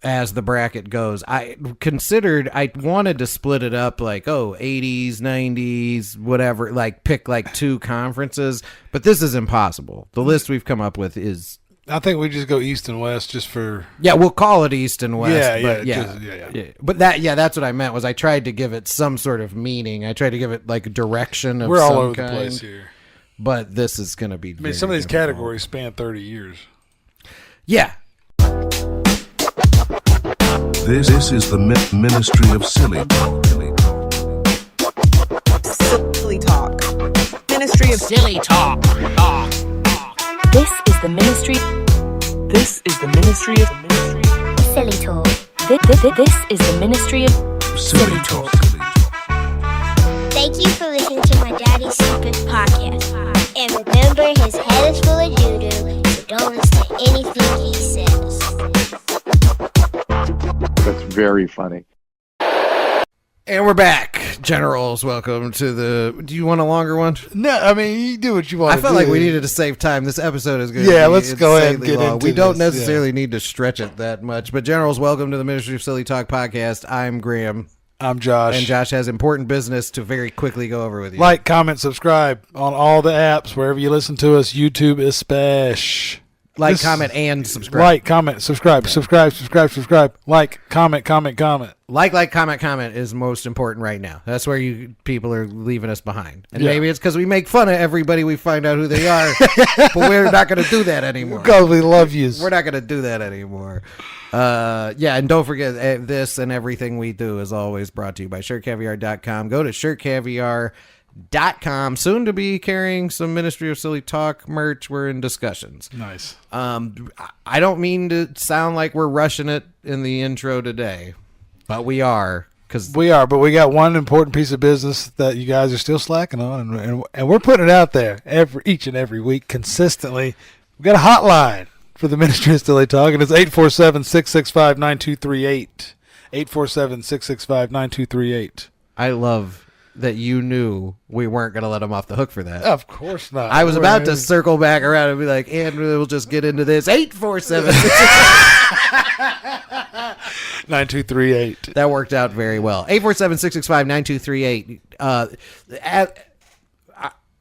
as the bracket goes. I wanted to split it up like, 80s, 90s, whatever, like pick like two conferences, but this is impossible. The list we've come up with is... I think we just go East and West just for... Yeah, we'll call it East and West. Yeah. But that's what I meant, was I tried to give it some sort of meaning. I tried to give it like a direction of We're all some over kind, the place here. But this is going to be... I mean, some of these categories span 30 years. Yeah. This is the Ministry of Silly Talk. Silly Talk. Ministry of Silly Talk. This is the Ministry. This is the Ministry of Silly Talk. This is the Ministry of Silly Talk. Thank you for listening to my daddy's stupid podcast. And remember, his head is full of doo-doo, so don't listen to anything he says. That's very funny. And we're back. Generals, welcome to the... Do you want a longer one? No, I mean, you do what you want to do. I felt like we needed to save time. This episode is going to be let's go ahead and get long. into We don't this, necessarily need to stretch it that much. But Generals, welcome to the Ministry of Silly Talk podcast. I'm Graham. I'm Josh. And Josh has important business to very quickly go over with you. Like, comment, subscribe on all the apps, wherever you listen to us, YouTube especially. Comment, and subscribe. Like, comment, subscribe. Like, comment. Comment is most important right now. That's where you people are leaving us behind. And maybe it's because we make fun of everybody we find out who they are, but we're not going to do that anymore. Because we love you. We're not going to do that anymore. And don't forget, this and everything we do is always brought to you by shirtcaviar.com. Go to shirtcaviar.com. Soon to be carrying some Ministry of Silly Talk merch. We're in discussions. Nice. I don't mean to sound like we're rushing it in the intro today, but we are. But we got one important piece of business that you guys are still slacking on, and we're putting it out there each and every week consistently. We got a hotline for the Ministry of Silly Talk, and it's 847-665-9238. 847-665-9238. I love that you knew we weren't going to let him off the hook for that. Of course not. I was about to circle back around and be like, and we'll just get into this. 847-9238. That worked out very well. 847-665-9238.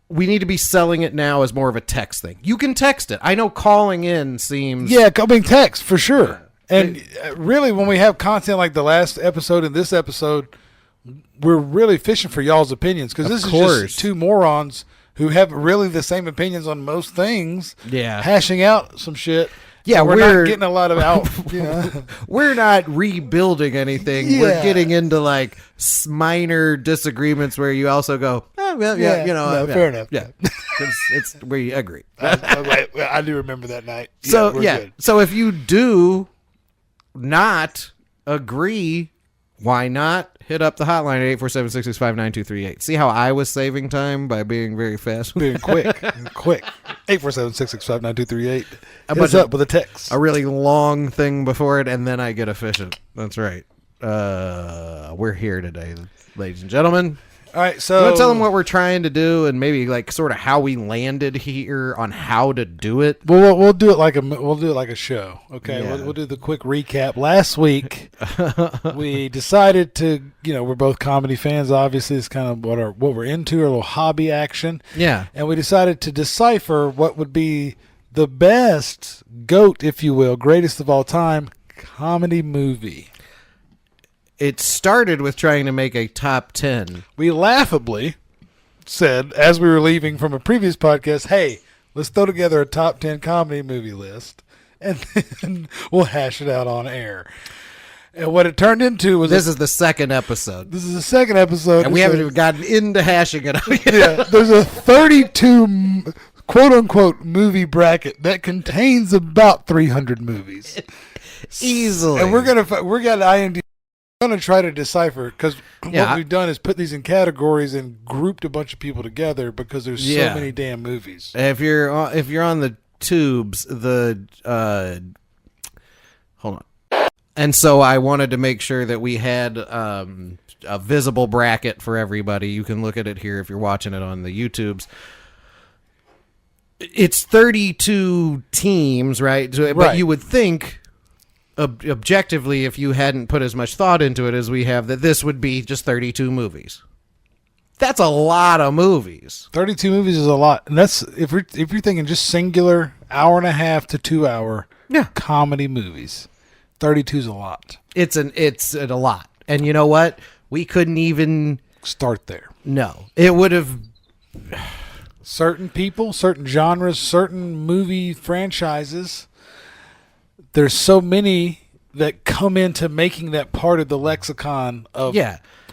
We need to be selling it now as more of a text thing. You can text it. I know calling in seems... Yeah, coming text, for sure. And really, when we have content like the last episode and this episode... We're really fishing for y'all's opinions because this is just two morons who have really the same opinions on most things. Yeah, hashing out some shit. Yeah, we're not getting a lot of out. We're not rebuilding anything. Yeah. We're getting into like minor disagreements where you also go, fair enough. Yeah, it's we agree. I do remember that night. Good. So if you do not agree, why not hit up the hotline at 847-665-9238. See how I was saving time by being very fast? Being quick. 847-665-9238. What's up with a text? A really long thing before it, and then I get efficient. That's right. We're here today, ladies and gentlemen. All right, so... You want to tell them what we're trying to do and maybe like sort of how we landed here on how to do it? Well, we'll do it like a show, okay? Yeah. We'll do the quick recap. Last week, we decided to, we're both comedy fans. Obviously, it's kind of what we're into, a little hobby action. Yeah. And we decided to decipher what would be the best GOAT, if you will, greatest of all time comedy movie. It started with trying to make a top 10. We laughably said, as we were leaving from a previous podcast, hey, let's throw together a top 10 comedy movie list, and then we'll hash it out on air. And what it turned into was... This is the second episode. This is the second episode. And we haven't even gotten into hashing it out yet. Yeah, there's a 32 quote-unquote movie bracket that contains about 300 movies. Easily. And we're got IMDb. Going to try to decipher because what we've done is put these in categories and grouped a bunch of people together because there's so many damn movies. If you're on the tubes, hold on. And so I wanted to make sure that we had a visible bracket for everybody. You can look at it here if you're watching it on the YouTubes. It's 32 teams, right? But you would think objectively, if you hadn't put as much thought into it as we have, that this would be just 32 movies. That's a lot of movies. 32 movies is a lot. And that's if you're thinking just singular hour and a half to 2 hour comedy movies. 32 is a lot. It's a lot. And you know what? We couldn't even start there. No. It would have certain people, certain genres, certain movie franchises. There's so many that come into making that part of the lexicon of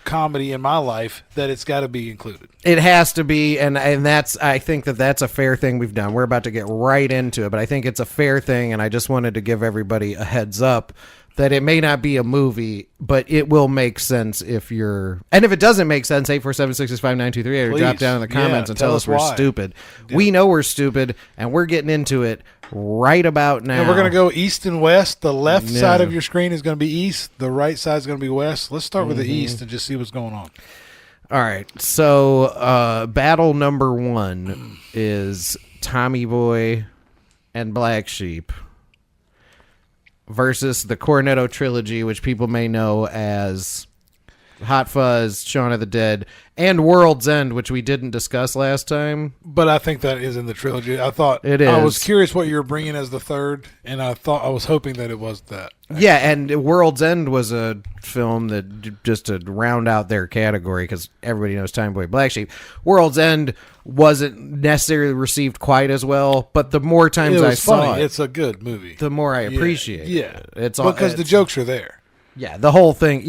comedy in my life that it's got to be included. It has to be, and that's, I think that's a fair thing we've done. We're about to get right into it, but I think it's a fair thing, and I just wanted to give everybody a heads up that it may not be a movie, but it will make sense if you're... And if it doesn't make sense, 847-665-9238, or drop down in the comments and tell us we're stupid. Yeah. We know we're stupid, and we're getting into it right about now. And we're going to go east and west. The left side of your screen is going to be east. The right side is going to be west. Let's start with the east and just see what's going on. All right. So battle number 1 is Tommy Boy and Black Sheep versus the Cornetto trilogy, which people may know as Hot Fuzz, Shaun of the Dead, and World's End, which we didn't discuss last time. But I think that is in the trilogy. I thought it is. I was curious what you were bringing as the third, and I was hoping that it was that. Actually. Yeah, and World's End was a film that just to round out their category, because everybody knows Tommy Boy Black Sheep. World's End wasn't necessarily received quite as well, but the more times I saw it, it's a good movie. The more I appreciate it. Yeah, it's all because the jokes are there. Yeah, the whole thing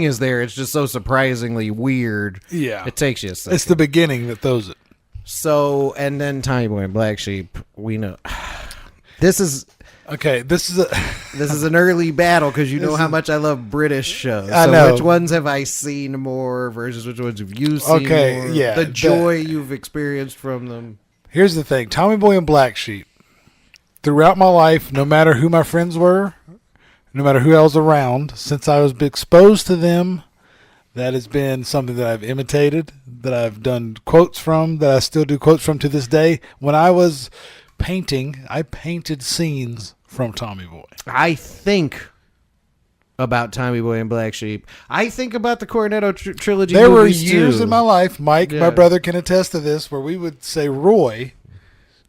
is there. It's just so surprisingly weird. Yeah. It takes you a second. It's the beginning that throws it. So, and then Tommy Boy and Black Sheep, we know. This is an early battle because you know how much I love British shows. So I know. Which ones have I seen more versus which ones have you seen more? Yeah. The joy you've experienced from them. Here's the thing. Tommy Boy and Black Sheep. Throughout my life, no matter who my friends were, no matter who I was around, since I was exposed to them, that has been something that I've imitated, that I've done quotes from, that I still do quotes from to this day. When I was painting, I painted scenes from Tommy Boy. I think about Tommy Boy and Black Sheep. I think about the Cornetto trilogy. There were years in my life, Mike, my brother can attest to this, where we would say Roy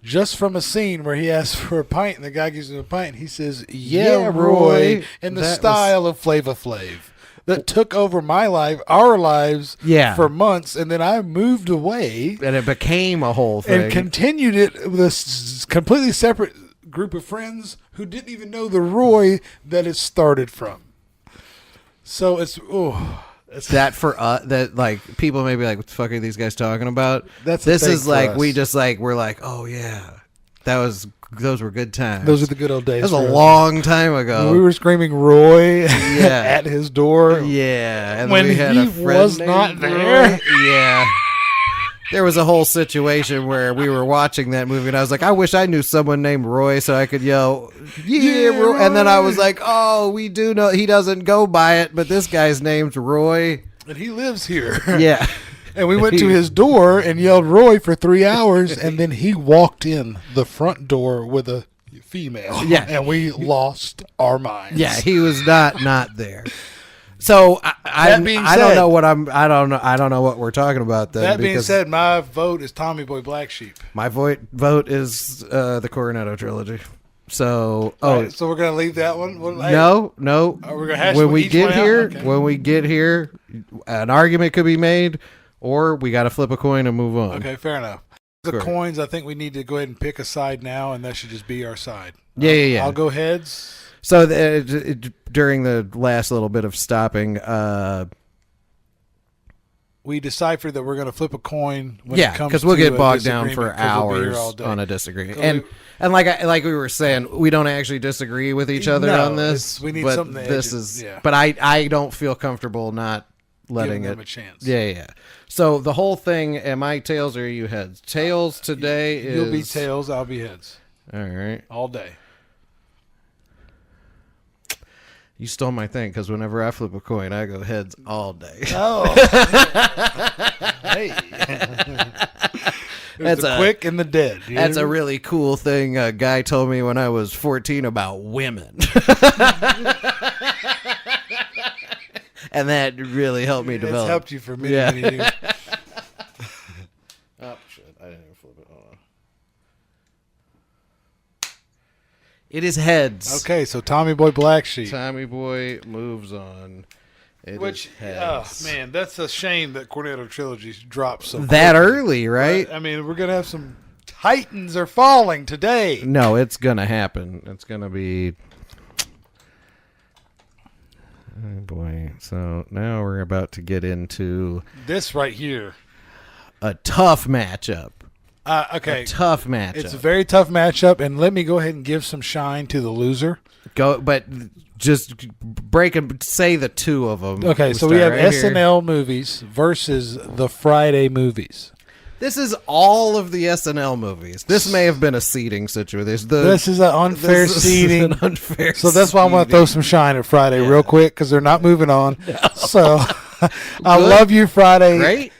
just from a scene where he asks for a pint and the guy gives him a pint and he says, yeah, Roy, in the style of Flava Flav. That took over my life, our lives, for months, and then I moved away. And it became a whole thing. And continued it with a completely separate group of friends who didn't even know the Roy that it started from. So it's that for us, that like people may be like, what the fuck are these guys talking about? This is like us. We're like, oh yeah, those were good times. Those are the good old days. That was a long time ago. When we were screaming Roy at his door. Yeah, and when we had he a friend was not there. Yeah. There was a whole situation where we were watching that movie, and I was like, I wish I knew someone named Roy so I could yell, yeah, Roy. And then I was like, oh, we do know he doesn't go by it, but this guy's name's Roy. And he lives here. Yeah. And we went to his door and yelled Roy for 3 hours, and then he walked in the front door with a female. Yeah. And we lost our minds. Yeah, he was not there. So I don't know what we're talking about then. That being said, my vote is Tommy Boy Black Sheep. My vote is the Cornetto trilogy. So so we're gonna leave that one. No. We're gonna hash when we get here, okay. when we get here, an argument could be made, or we got to flip a coin and move on. Okay, fair enough. The coins, I think we need to go ahead and pick a side now, and that should just be our side. Yeah. I'll go heads. So during the last little bit of stopping, we deciphered that we're going to flip a coin. Because we'll get bogged down for hours on a disagreement. And like we were saying, we don't actually disagree with each other on this. We need something. But I don't feel comfortable not letting them a chance. Yeah. So the whole thing, am I tails or are you heads? Tails today is... You'll be tails, I'll be heads. All right. All day. You stole my thing because whenever I flip a coin, I go heads all day. Oh. Hey. There's the quick and the dead. That's a really cool thing a guy told me when I was 14 about women. And that really helped me develop. It's helped you for many years. Oh, shit. I didn't even flip it. Hold on. It is heads. Okay, so Tommy Boy Black Sheep. Tommy Boy moves on. It is heads. Oh, man, that's a shame that Cornetto Trilogy dropped so that quickly. early, right? I mean, we're going to have some Titans are falling today. No, it's going to happen. It's going to be... Oh, boy. So now we're about to get into... This right here. A tough matchup. Okay. A tough matchup. It's a very tough matchup, and let me go ahead and give some shine to the loser. But just break and say the two of them. Okay, so we have SNL movies versus the Friday movies. This is all of the SNL movies. This may have been a seeding situation. This is an unfair seeding. Unfair so that's why I'm going to throw some shine at Friday real quick because they're not moving on. No. So I love you, Friday.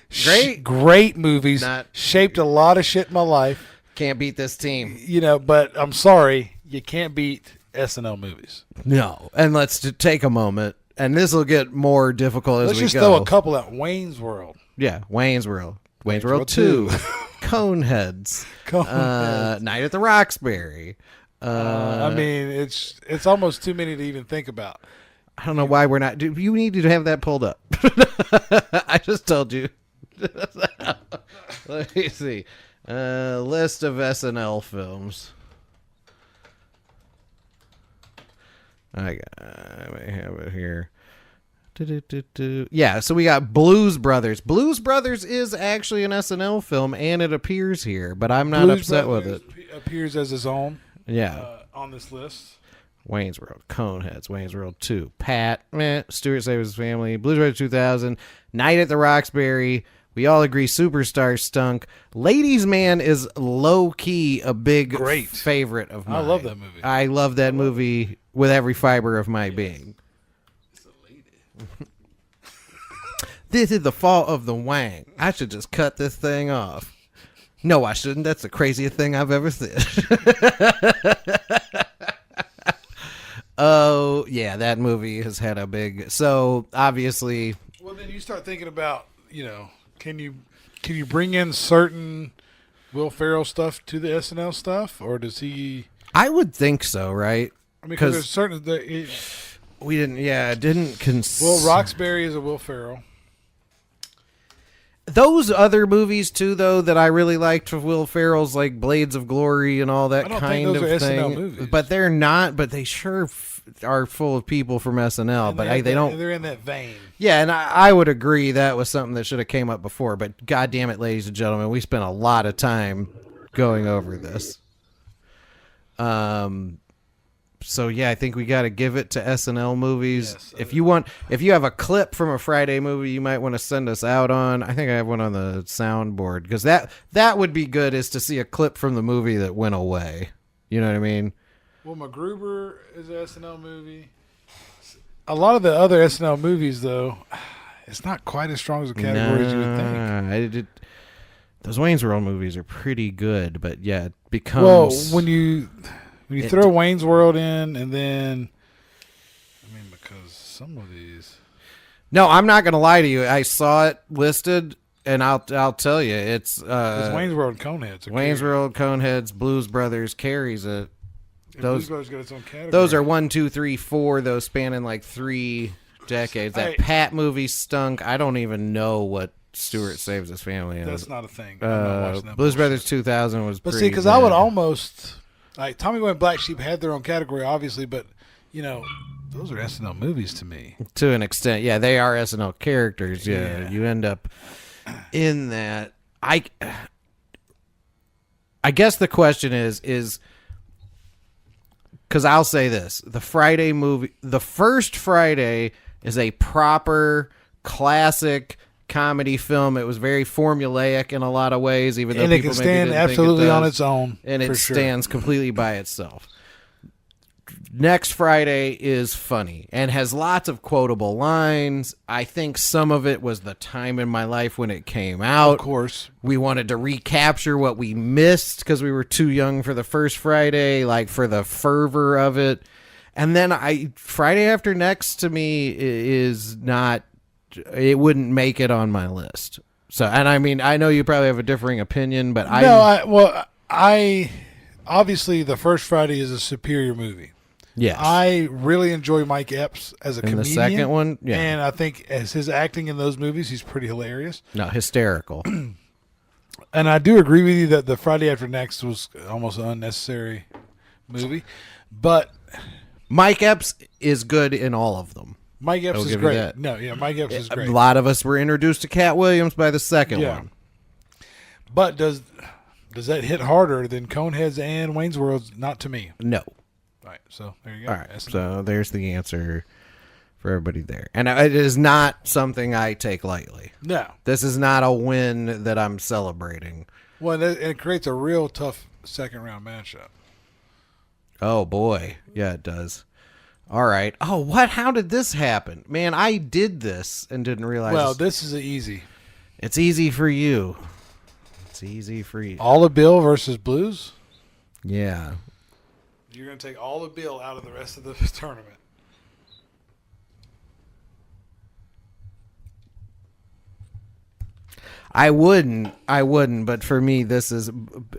Great movies. Shaped a lot of shit in my life. Can't beat this team. But I'm sorry, you can't beat SNL movies. No. And let's take a moment, and this will get more difficult as we go. Let's just throw a couple at Wayne's World. Yeah, Wayne's World. Wayne's World 2. Coneheads. Night at the Roxbury. I mean, it's almost too many to even think about. I don't know why we're not. You need to have that pulled up. I just told you. Let me see. List of SNL films. I may have it here. Yeah, so we got Blues Brothers. Blues Brothers is actually an SNL film, and it appears here, but I'm not upset with it. Appears as his own. Yeah, on this list. Wayne's World, Coneheads, Wayne's World 2, Pat, Stuart Saves His Family, Blues Brothers 2000, Night at the Roxbury. We all agree Superstar stunk. Ladies Man is low-key a big favorite of mine. I love that movie. I love that movie with every fiber of my being. This is the fault of the Wang. I should just cut this thing off. No, I shouldn't. That's the craziest thing I've ever said. Oh, yeah, that movie has had a big... So, obviously... Well, then you start thinking about, can you bring in certain Will Ferrell stuff to the SNL stuff? Or does he... I would think so, right? I mean, because there's certain... We didn't... Yeah, didn't... Well, Roxbury is a Will Ferrell. Those other movies too, though, that I really liked of Will Ferrell's, like Blades of Glory and all that kind of thing. SNL movies. But they're not. But they sure are full of people from SNL. And but they don't. They're in that vein. Yeah, and I would agree that was something that should have came up before. But God damn it, ladies and gentlemen, we spent a lot of time going over this. So yeah, I think we got to give it to SNL movies. Yes, if you have a clip from a Friday movie, you might want to send us out on. I think I have one on the soundboard because that would be good. Is to see a clip from the movie that went away. You know what I mean? Well, MacGruber is an SNL movie. A lot of the other SNL movies, though, it's not quite as strong as a category as you would think. Those Wayne's World movies are pretty good, but yeah, it becomes when you throw Wayne's World in, and then, because some of these. No, I'm not going to lie to you. I saw it listed, and I'll tell you, it's Wayne's World and Coneheads. Wayne's World, Coneheads, Blues Brothers carries it. Blues Brothers got its own category. Those are 1, 2, 3, 4. Those spanning like 3 decades. That Pat movie stunk. I don't even know what Stuart Saves His Family is. That's not a thing. I'm not watching that Blues Brothers 2000 was. But see, because I would almost. Like Tommy Boy and Black Sheep had their own category, obviously, but those are SNL movies to me. To an extent, yeah, they are SNL characters. Yeah, you end up in that. I guess the question is because I'll say this: the Friday movie, the first Friday, is a proper classic comedy film. It was very formulaic in a lot of ways, even though people maybe didn't think it does. And it can stand absolutely on its own, and it stands completely by itself. Next Friday is funny and has lots of quotable lines. I think some of it was the time in my life when it came out. Of course. We wanted to recapture what we missed because we were too young for the first Friday, like for the fervor of it. And then Friday After Next to me is not, it wouldn't make it on my list. So, and I mean, I know you probably have a differing opinion, but I obviously the first Friday is a superior movie. Yes. I really enjoy Mike Epps as a comedian. The second one, yeah. And I think as his acting in those movies, he's pretty hilarious. No, hysterical. And I do agree with you that the Friday After Next was almost an unnecessary movie. But Mike Epps is good in all of them. Mike Epps is great. Mike Epps is great. A lot of us were introduced to Cat Williams by the second one. But does that hit harder than Coneheads and Wayne's World? Not to me. No. Right, so there you go. All right, so there's the answer for everybody there. And it is not something I take lightly. No. This is not a win that I'm celebrating. Well, it creates a real tough second-round matchup. Oh, boy. Yeah, it does. All right. Oh, what? How did this happen? Man, I did this and didn't realize. Well, this is easy. It's easy for you. It's easy for you. All of Bill versus Blues? Yeah. You're going to take all of Bill out of the rest of the tournament. I wouldn't, but for me, this is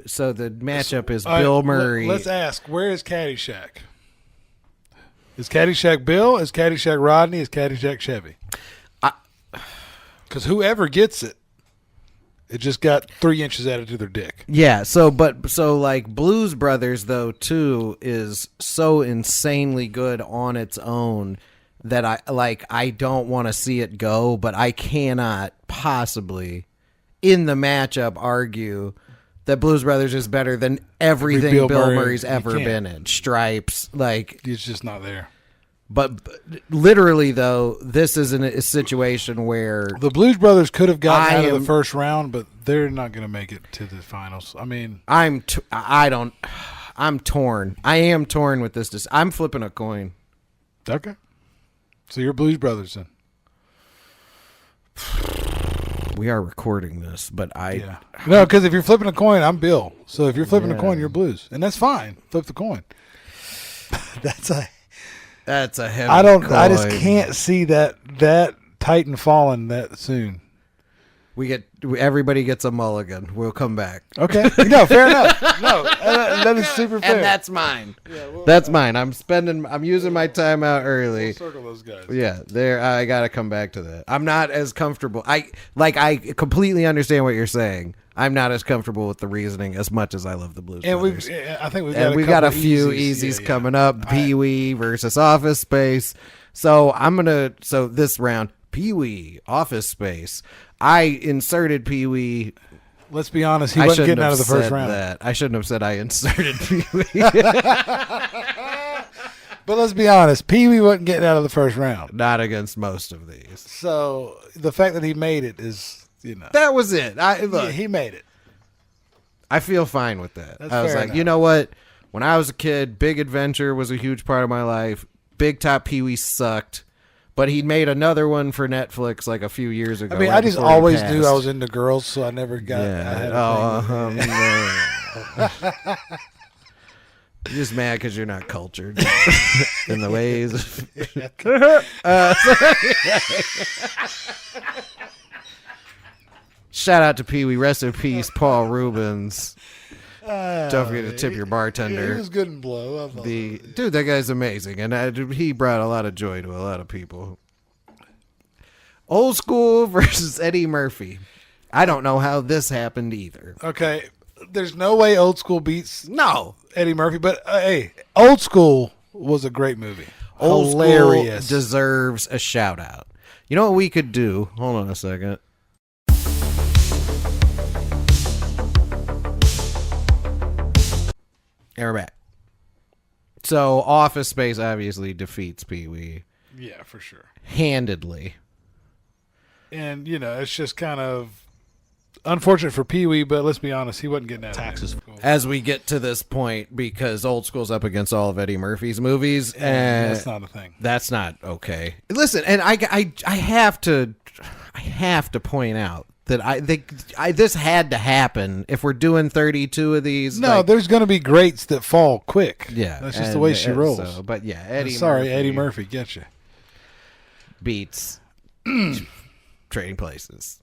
so the matchup is Bill Murray. Let's ask, where is Caddyshack? Is Caddyshack Bill? Is Caddyshack Rodney? Is Caddyshack Chevy? Because whoever gets it, it just got 3 inches added to their dick. Yeah, so like Blues Brothers though too is so insanely good on its own that I don't want to see it go, but I cannot possibly in the matchup argue that Blues Brothers is better than everything Bill Murray's ever been in. Stripes, like it's just not there. But literally, though, this is a situation where the Blues Brothers could have gotten out of the first round, but they're not going to make it to the finals. I mean, I'm torn. I am torn with this. I'm flipping a coin. Okay, so you're Blues Brothers then. We are recording this, but no, because if you're flipping a coin, I'm Bill. So if you're flipping a coin, you're Blues, and that's fine. Flip the coin. That's a heavy coin. I just can't see that Titan falling that soon. Everybody gets a mulligan. We'll come back. Okay. No, fair enough. No, that is super fair. And that's mine. Yeah, that's mine. I'm using my time out early. We'll circle those guys. Yeah, I got to come back to that. I'm not as comfortable. I completely understand what you're saying. I'm not as comfortable with the reason as much as I love the Blues Brothers. I think we've got a few easies coming up. Pee-wee versus Office Space. So this round, Pee-wee, Office Space. I inserted Pee-wee. Let's be honest, he wasn't getting out of the first round. I shouldn't have said I inserted Pee-wee. But let's be honest, Pee-wee wasn't getting out of the first round. Not against most of these. So the fact that he made it is... that was it. He made it. I feel fine with that. That's I was fair like, enough. You know what? When I was a kid, Big Adventure was a huge part of my life. Big Top Pee-wee sucked, but he made another one for Netflix like a few years ago. I mean, I just always knew I was into girls, so I never got. You're just mad because you're not cultured in the ways. Shout out to Pee-wee. Rest in peace, Paul Rubens. Don't forget to tip your bartender. He was good in blow. Dude, that guy's amazing, and he brought a lot of joy to a lot of people. Old School versus Eddie Murphy. I don't know how this happened either. Okay, there's no way Old School beats Eddie Murphy, but hey, Old School was a great movie. Hilarious. School deserves a shout out. You know what we could do? Hold on a second. And we're back. So Office Space obviously defeats Pee-wee. Yeah, for sure. Handedly. And, it's just kind of Unfortunate for Pee Wee, but let's be honest, he wasn't getting that taxes. As we get to this point, because Old School's up against all of Eddie Murphy's movies, and that's not a thing. That's not okay. Listen, and I have to point out that this had to happen if we're doing 32 of these. No, there's going to be greats that fall quick. Yeah, that's just the way she rolls. So, but yeah, Eddie Murphy, get you. Beats Trading Places.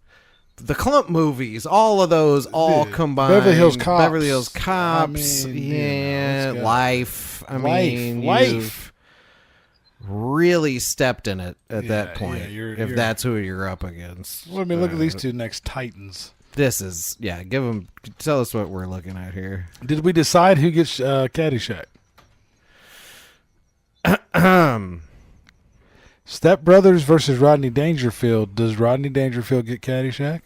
The Clump movies, all of those, all combined. Beverly Hills Cops. Beverly Hills Cops. Life. Life. You've really stepped in it at that point. If that's who you're up against. Well, I mean, look at these two next Titans. This is, tell us what we're looking at here. Did we decide who gets Caddyshack? Step Brothers versus Rodney Dangerfield. Does Rodney Dangerfield get Caddyshack?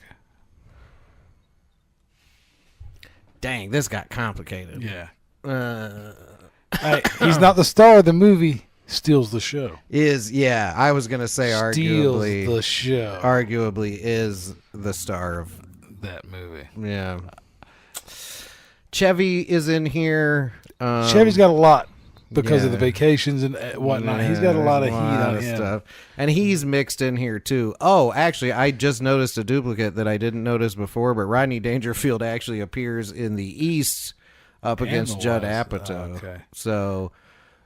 Dang, this got complicated. Yeah. He's not the star of the movie. Steals the show. I was going to say arguably. Steals the show. Arguably is the star of that movie. Yeah. Chevy is in here. Chevy's got a lot. Because of the vacations and whatnot. He's got a lot of heat on him. Stuff. And he's mixed in here, too. Oh, actually, I just noticed a duplicate that I didn't notice before, but Rodney Dangerfield actually appears in the East up against Judd Apatow. Okay. So,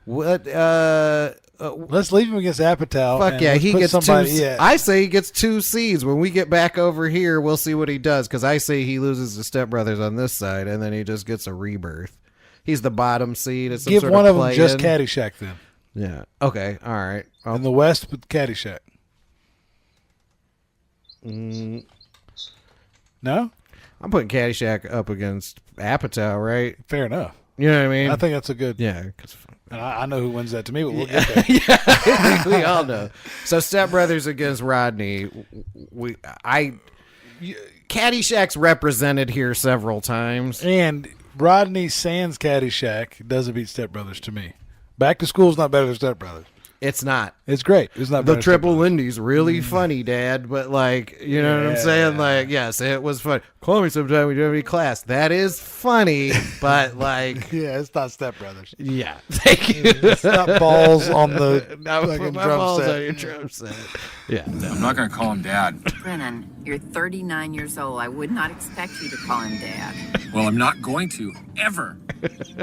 what... let's leave him against Apatow. Fuck yeah, he gets somebody, 2... Yeah. I say he gets 2 seeds. When we get back over here, we'll see what he does, because I say he loses to Step Brothers on this side, and then he just gets a rebirth. He's the bottom seed. It's give one of them just Caddyshack then. Yeah. Okay. All right. In the West, with Caddyshack. No? I'm putting Caddyshack up against Apatow, right? Fair enough. You know what I mean? I think that's a good... Yeah. And I know who wins that to me, but we'll get there. Yeah, we all know. So Step Brothers against Rodney. Caddyshack's represented here several times. And... Rodney sans Caddyshack doesn't beat Step Brothers to me. Back to School's not better than Step Brothers. It's not. It's great. It's not. The Triple Lindy's really funny, Dad. But you know what I'm saying? Yes, it was fun. Call me sometime when you have any class. That is funny, but yeah, it's not Step Brothers. Yeah, thank you. It's not balls on the fucking drum set. On your drum set. Yeah, I'm not gonna call him Dad. Brennan, you're 39 years old. I would not expect you to call him Dad. Well, I'm not going to ever,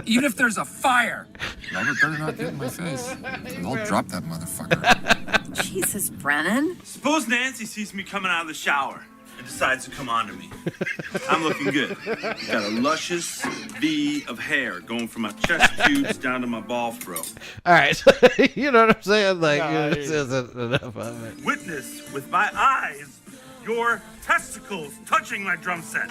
even if there's a fire. Robert better not get in my face. I'll drop that motherfucker. Jesus, Brennan. Suppose Nancy sees me coming out of the shower and decides to come on to me. I'm looking good. Got a luscious V of hair going from my chest pubes down to my ball throw. All right. You know what I'm saying? This isn't enough of it. Witness with my eyes your testicles touching my drum set.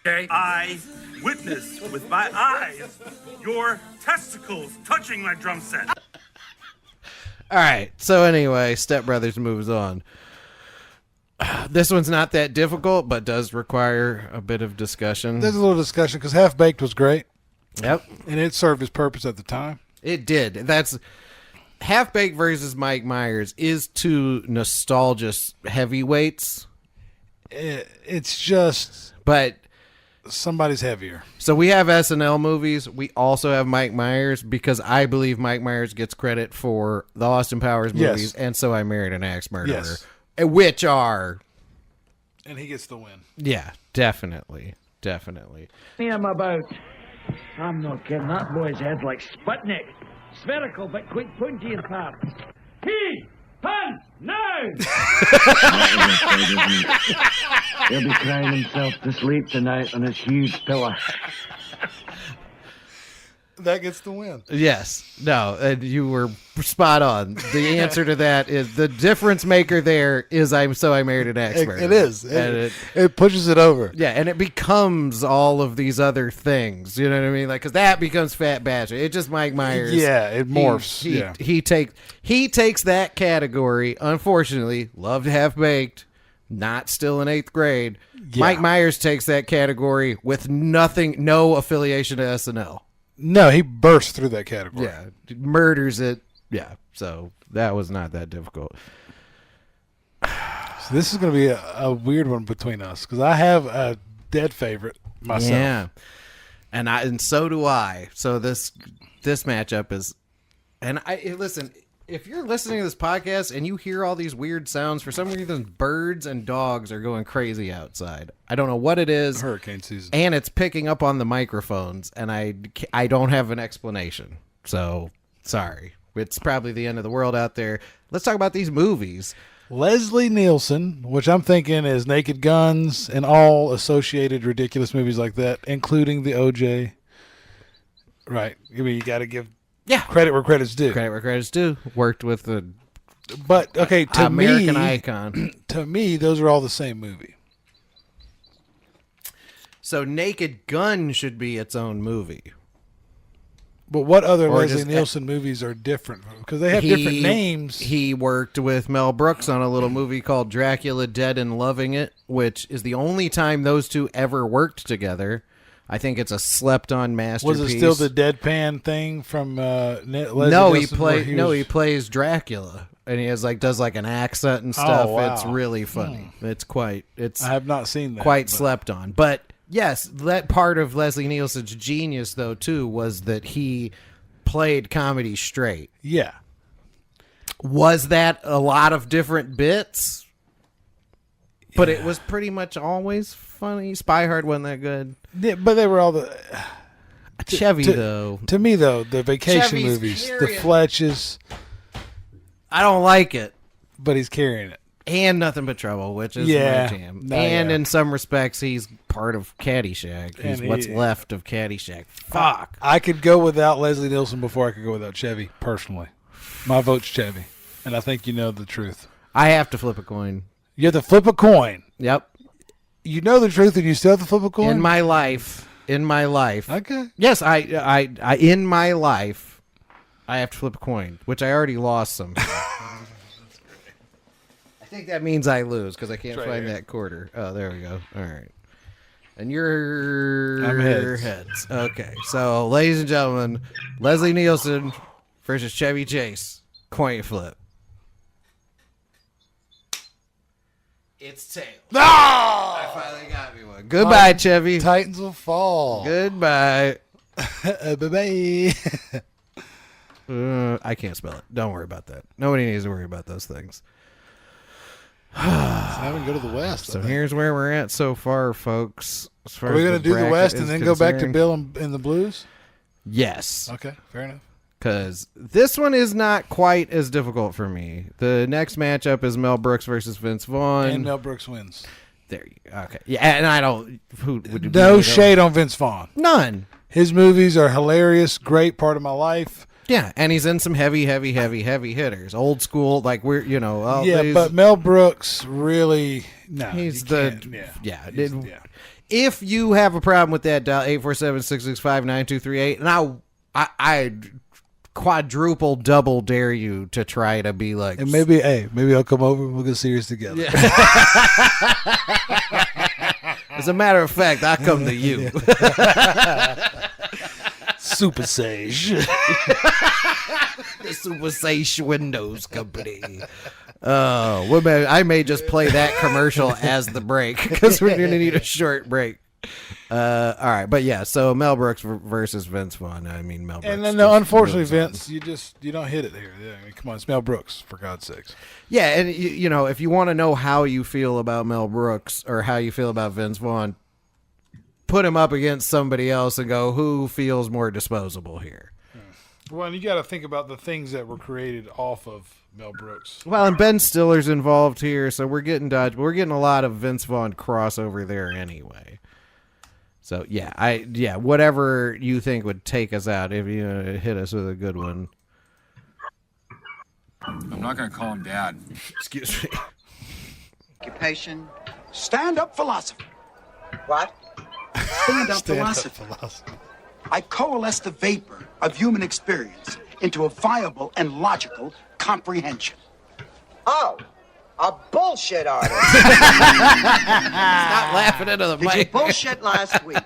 Okay. I witness with my eyes your testicles touching my drum set. All right. So anyway, Step Brothers moves on. This one's not that difficult, but does require a bit of discussion. There's a little discussion because Half Baked was great. Yep. And it served its purpose at the time. It did. That's Half Baked versus Mike Myers is two nostalgic heavyweights. It's just... But... somebody's heavier. So we have SNL movies. We also have Mike Myers because I believe Mike Myers gets credit for the Austin Powers movies and So I Married an Axe Murderer, which are... And he gets the win. Yeah, definitely. Definitely. I'm not kidding. That boy's head's like Sputnik. Spherical, but quite pointy in parts. He! Pants! Now! He'll be crying himself to sleep tonight on his huge pillow. That gets the win. Yes. No, and you were spot on. The answer to that is the difference maker there is I Married an Axe Murderer. It is. And it pushes it over. Yeah, and it becomes all of these other things. You know what I mean? Because that becomes Fat Bastard. It's just Mike Myers. Yeah, it morphs. He takes that category. Unfortunately, loved Half Baked. Not still in 8th grade. Yeah. Mike Myers takes that category with no affiliation to SNL. No, he bursts through that category. Yeah, murders it yeah, so that was not that difficult. So this is going to be a weird one between us because I have a dead favorite myself. Yeah, and so do I. So this matchup is, and listen. If you're listening to this podcast and you hear all these weird sounds, for some reason birds and dogs are going crazy outside. I don't know what it is. Hurricane season. And it's picking up on the microphones, and I don't have an explanation. So, sorry. It's probably the end of the world out there. Let's talk about these movies. Leslie Nielsen, which I'm thinking is Naked Guns and all associated ridiculous movies like that, including the OJ. Right. I mean, you got to give credit where credit's due. Credit where credit's due. Worked with the American icon. To me, those are all the same movie. So Naked Gun should be its own movie. But what other Leslie Nielsen movies are different? Because they have different names. He worked with Mel Brooks on a little movie called Dracula Dead and Loving It, which is the only time those two ever worked together. I think it's a slept-on masterpiece. Was it still the deadpan thing from Leslie Nielsen? He plays Dracula, and he has does an accent and stuff. Oh, wow. It's really funny. I have not seen that. Quite slept on, but yes, that part of Leslie Nielsen's genius, though, too, was that he played comedy straight. Yeah. Was that a lot of different bits? But it was pretty much always funny. Spy Hard wasn't that good. Yeah, but they were all the... Chevy, though. To me, though, the vacation Chevy's movies, carrying. the Fletches... I don't like it. But he's carrying it. And Nothing But Trouble, which is my jam. In some respects, he's part of Caddyshack. He's what's left of Caddyshack. Fuck. I could go without Leslie Nielsen before I could go without Chevy, personally. My vote's Chevy. And I think you know the truth. I have to flip a coin. You have to flip a coin. Yep. You know the truth and you still have to flip a coin? In my life. Okay. Yes, I in my life, I have to flip a coin, which I already lost some. I think that means I lose because I can't find that quarter. Oh, there we go. All right. And I'm heads. Okay. So, ladies and gentlemen, Leslie Nielsen versus Chevy Chase. Coin flip. It's tails. No! I finally got me one. Goodbye, Chevy. Titans will fall. Goodbye. Bye-bye. I can't spell it. Don't worry about that. Nobody needs to worry about those things. I would go to the West. So here's where we're at so far, folks. As far Are we going to do the West and then go back to Bill in the Blues? Yes. Okay, fair enough. Because this one is not quite as difficult for me. The next matchup is Mel Brooks versus Vince Vaughn. And Mel Brooks wins. There you go. Okay. Yeah, and I don't... Who would no shade on Vince Vaughn. None. His movies are hilarious, great part of my life. Yeah, and he's in some heavy hitters. Old school, we're, but Mel Brooks really... No, he's If you have a problem with that, dial 847-665-9238, and I quadruple double dare you to try to be like, and maybe I'll come over and we'll get serious together. Yeah. As a matter of fact, I come to you. Super Sage. The Super Sage Windows Company. Oh, I may just play that commercial as the break because we're going to need a short break. All right, but yeah, so Mel Brooks versus Vince Vaughn. I mean, Mel Brooks. And then, no, unfortunately, Vince, you don't hit it here. I mean, come on, it's Mel Brooks, for God's sakes. Yeah, and if you want to know how you feel about Mel Brooks or how you feel about Vince Vaughn, put him up against somebody else and go, who feels more disposable here? Well, and you got to think about the things that were created off of Mel Brooks. Well, and Ben Stiller's involved here, so we're getting We're getting a lot of Vince Vaughn crossover there anyway. So yeah, whatever you think would take us out, if you hit us with a good one. I'm not going to call him Dad. Excuse me. Occupation. Stand-up philosophy. What? Stand-up philosophy. I coalesce the vapor of human experience into a viable and logical comprehension. Oh, A bullshit artist. Stop laughing into the mic. Did you bullshit last week?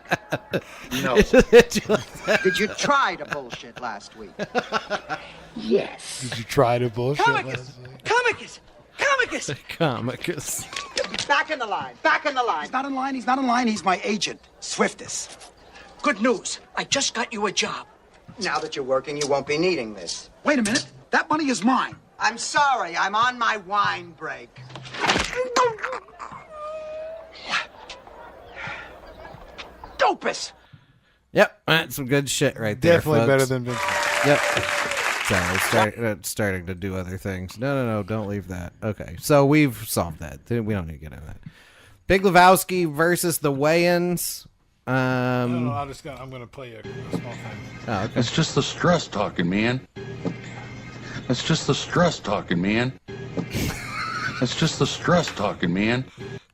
No. Did you try to bullshit last week? Yes. Did you try to bullshit last week? Comicus! Comicus! Comicus. Back in the line. Back in the line. He's not in line. He's not in line. He's my agent, Swiftus. Good news. I just got you a job. Now that you're working, you won't be needing this. Wait a minute. That money is mine. I'm sorry. I'm on my wine break. Dopus! Yep, that's some good shit right there. Definitely folks. better than Vince. Yep. Sorry, it's starting to do other things. No, don't leave that. Okay, so we've solved that. We don't need to get into that. Big Lebowski versus the Wayans. No, I'm going to play a small thing. Oh, okay. It's just the stress talking, man. It's just the stress talking, man. It's just the stress talking, man.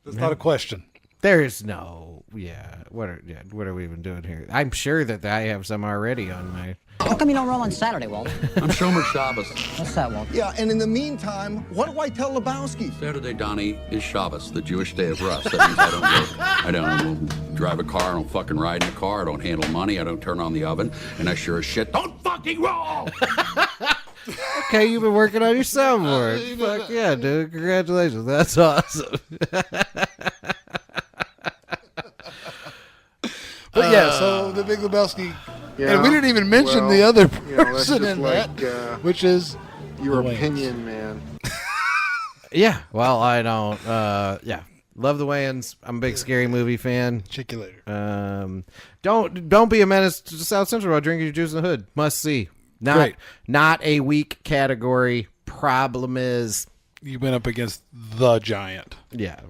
That's not a question. There's no, what are we even doing here? I'm sure that I have some already on my... How come you don't roll on Saturday, Walt? I'm Shomer Shabbos. What's that, Walt? Yeah, and in the meantime, what do I tell Lebowski? Saturday, Donnie, is Shabbos, the Jewish day of rest. That means I don't work. I don't drive a car. I don't fucking ride in a car. I don't handle money. I don't turn on the oven. And I sure as shit don't fucking roll! Okay, you've been working on your soundboard. Fuck yeah, dude. Congratulations. That's awesome. But yeah, so the Big Lebowski, and we didn't even mention the other person in that, which is your opinion, man. Yeah, well, I don't. Love the Wayans. I'm a big scary movie fan. Check you later. Don't be a menace to South Central while drinking your juice in the hood. Must see. Not a weak category. Problem is, you went up against the giant. Yeah.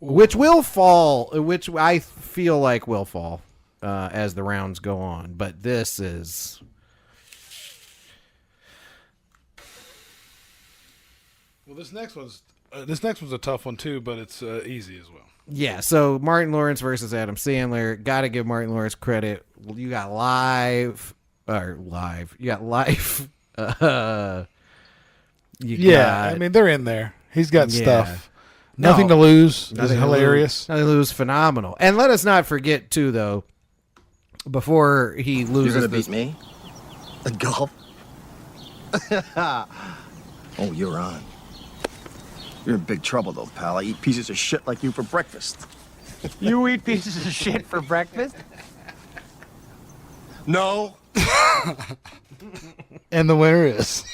Which will fall, which I feel like will fall as the rounds go on. But this is... Well, this next one's a tough one too, but it's easy as well. Yeah, so Martin Lawrence versus Adam Sandler. Got to give Martin Lawrence credit. You got life. You got life. I mean, they're in there. He's got stuff. Nothing to lose. Nothing hilarious. Nothing to lose. Phenomenal. And let us not forget, too, though, before he loses... You're going to beat me? At golf? Oh, you're on. You're in big trouble, though, pal. I eat pieces of shit like you for breakfast. You eat pieces of shit for breakfast? No. And the winner is...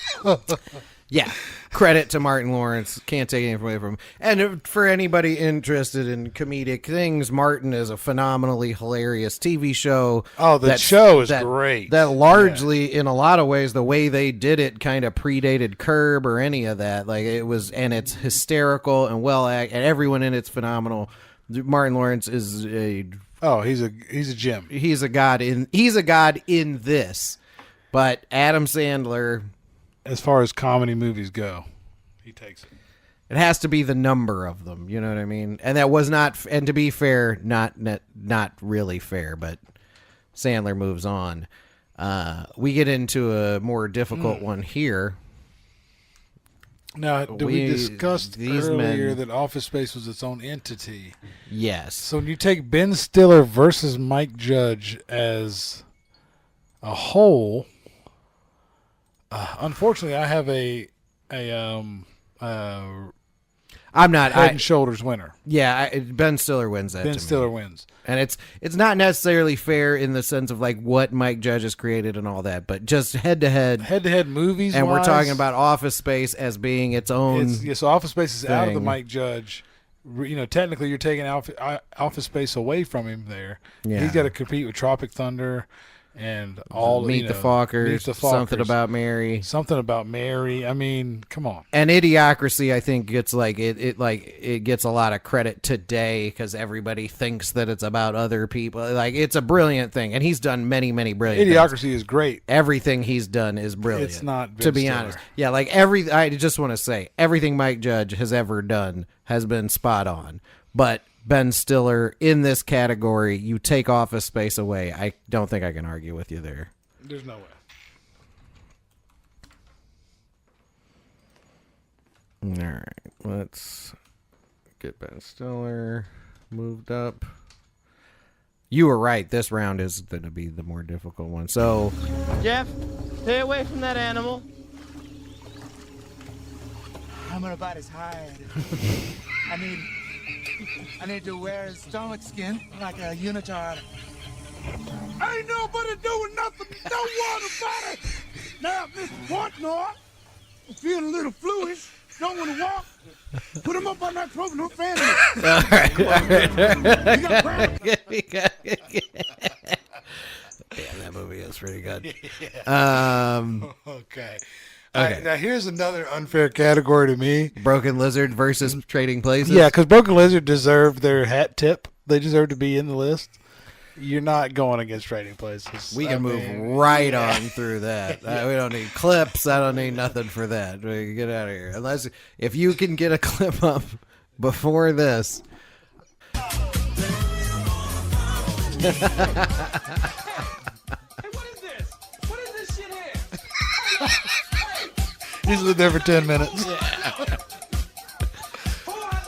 Yeah. Credit to Martin Lawrence. Can't take anything away from him. And for anybody interested in comedic things, Martin is a phenomenally hilarious TV show. Oh, that show is great. That largely, in a lot of ways, the way they did it kind of predated Curb or any of that. Like it was, and it's hysterical and and everyone in it's phenomenal. Martin Lawrence is a... Oh, he's a gem. He's a god in this. But Adam Sandler... As far as comedy movies go, he takes it. It has to be the number of them, you know what I mean? And that was not, and to be fair, not really fair, but Sandler moves on. We get into a more difficult one here. Now, we discussed earlier that Office Space was its own entity? Yes. So when you take Ben Stiller versus Mike Judge as a whole... unfortunately, I have I'm not head and shoulders winner. Yeah, Ben Stiller wins that. Ben Stiller wins, and it's not necessarily fair in the sense of like what Mike Judge has created and all that, but just head to head movies. And we're talking about Office Space as being its own. So Office Space is out of the Mike Judge. You know, technically, you're taking Office Space away from him there. Yeah. He's got to compete with Tropic Thunder. And all Meet the Fockers, Something About Mary. I mean, come on. And Idiocracy, I think, gets like it gets a lot of credit today because everybody thinks that it's about other people. Like it's a brilliant thing, and he's done many brilliant. Idiocracy things. Is great. Everything he's done is brilliant. It's not to be honest. Yeah, like I just want to say everything Mike Judge has ever done has been spot on, but. Ben Stiller in this category, you take Office Space away. I don't think I can argue with you there. There's no way. All right, let's get Ben Stiller moved up. You were right. This round is going to be the more difficult one. So, Jeff, stay away from that animal. I'm gonna bite his hide. I need to wear his stomach skin like a unitard. Ain't nobody doing nothing. Don't worry about it. Now, Mr. Portnoy, I'm feeling a little fluid. Don't want to walk. Put him up on that program. No fan. Damn, that movie is pretty good. Okay. Okay. Now here's another unfair category to me: Broken Lizard versus Trading Places. Yeah, because Broken Lizard deserved their hat tip. They deserve to be in the list. You're not going against Trading Places. We can move right on through that. We don't need clips. I don't need nothing for that. We can get out of here. Unless if you can get a clip up before this. Hey, what is this? What is this shit here? He's lived there for 10 minutes. Who has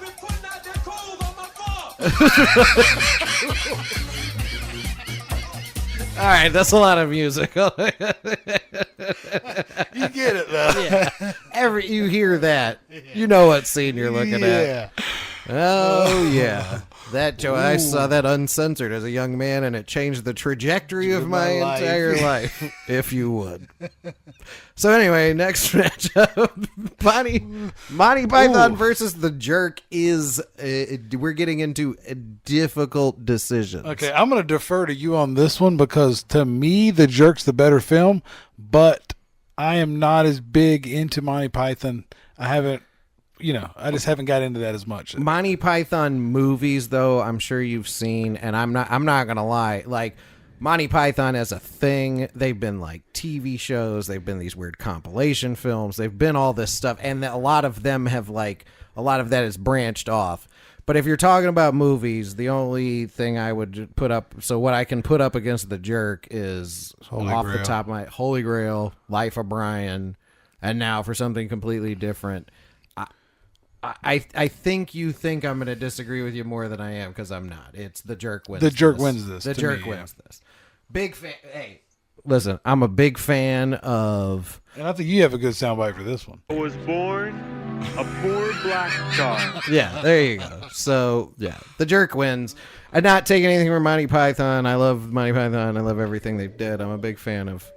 been putting out their clothes on my farm? All right, that's a lot of music. You get it though. Yeah. You hear that, you know what scene you're looking at. Oh yeah, that Joe. I saw that uncensored as a young man, and it changed the trajectory of my entire life. If you would. So anyway, next matchup, Monty Python versus the Jerk is. We're getting into difficult decisions. Okay, I'm going to defer to you on this one because to me, the Jerk's the better film, but I am not as big into Monty Python. I just haven't got into that as much. Monty Python movies, though, I'm sure you've seen, and I'm not going to lie, like. Monty Python as a thing, they've been like TV shows, they've been these weird compilation films, they've been all this stuff, and a lot of them have a lot of that is branched off. But if you're talking about movies, the only thing I would put up, so what I can put up against the Jerk is the top of my Holy Grail, Life of Brian, and now for something completely different. I think you think I'm going to disagree with you more than I am because I'm not. It's the Jerk wins. The Jerk wins this. The Jerk wins this. Big fan. Hey, listen, I'm a big fan of. And I think you have a good soundbite for this one. I was born a poor black child. Yeah, there you go. So yeah, the Jerk wins. I'm not taking anything from Monty Python. I love Monty Python. I love everything they've did. I'm a big fan of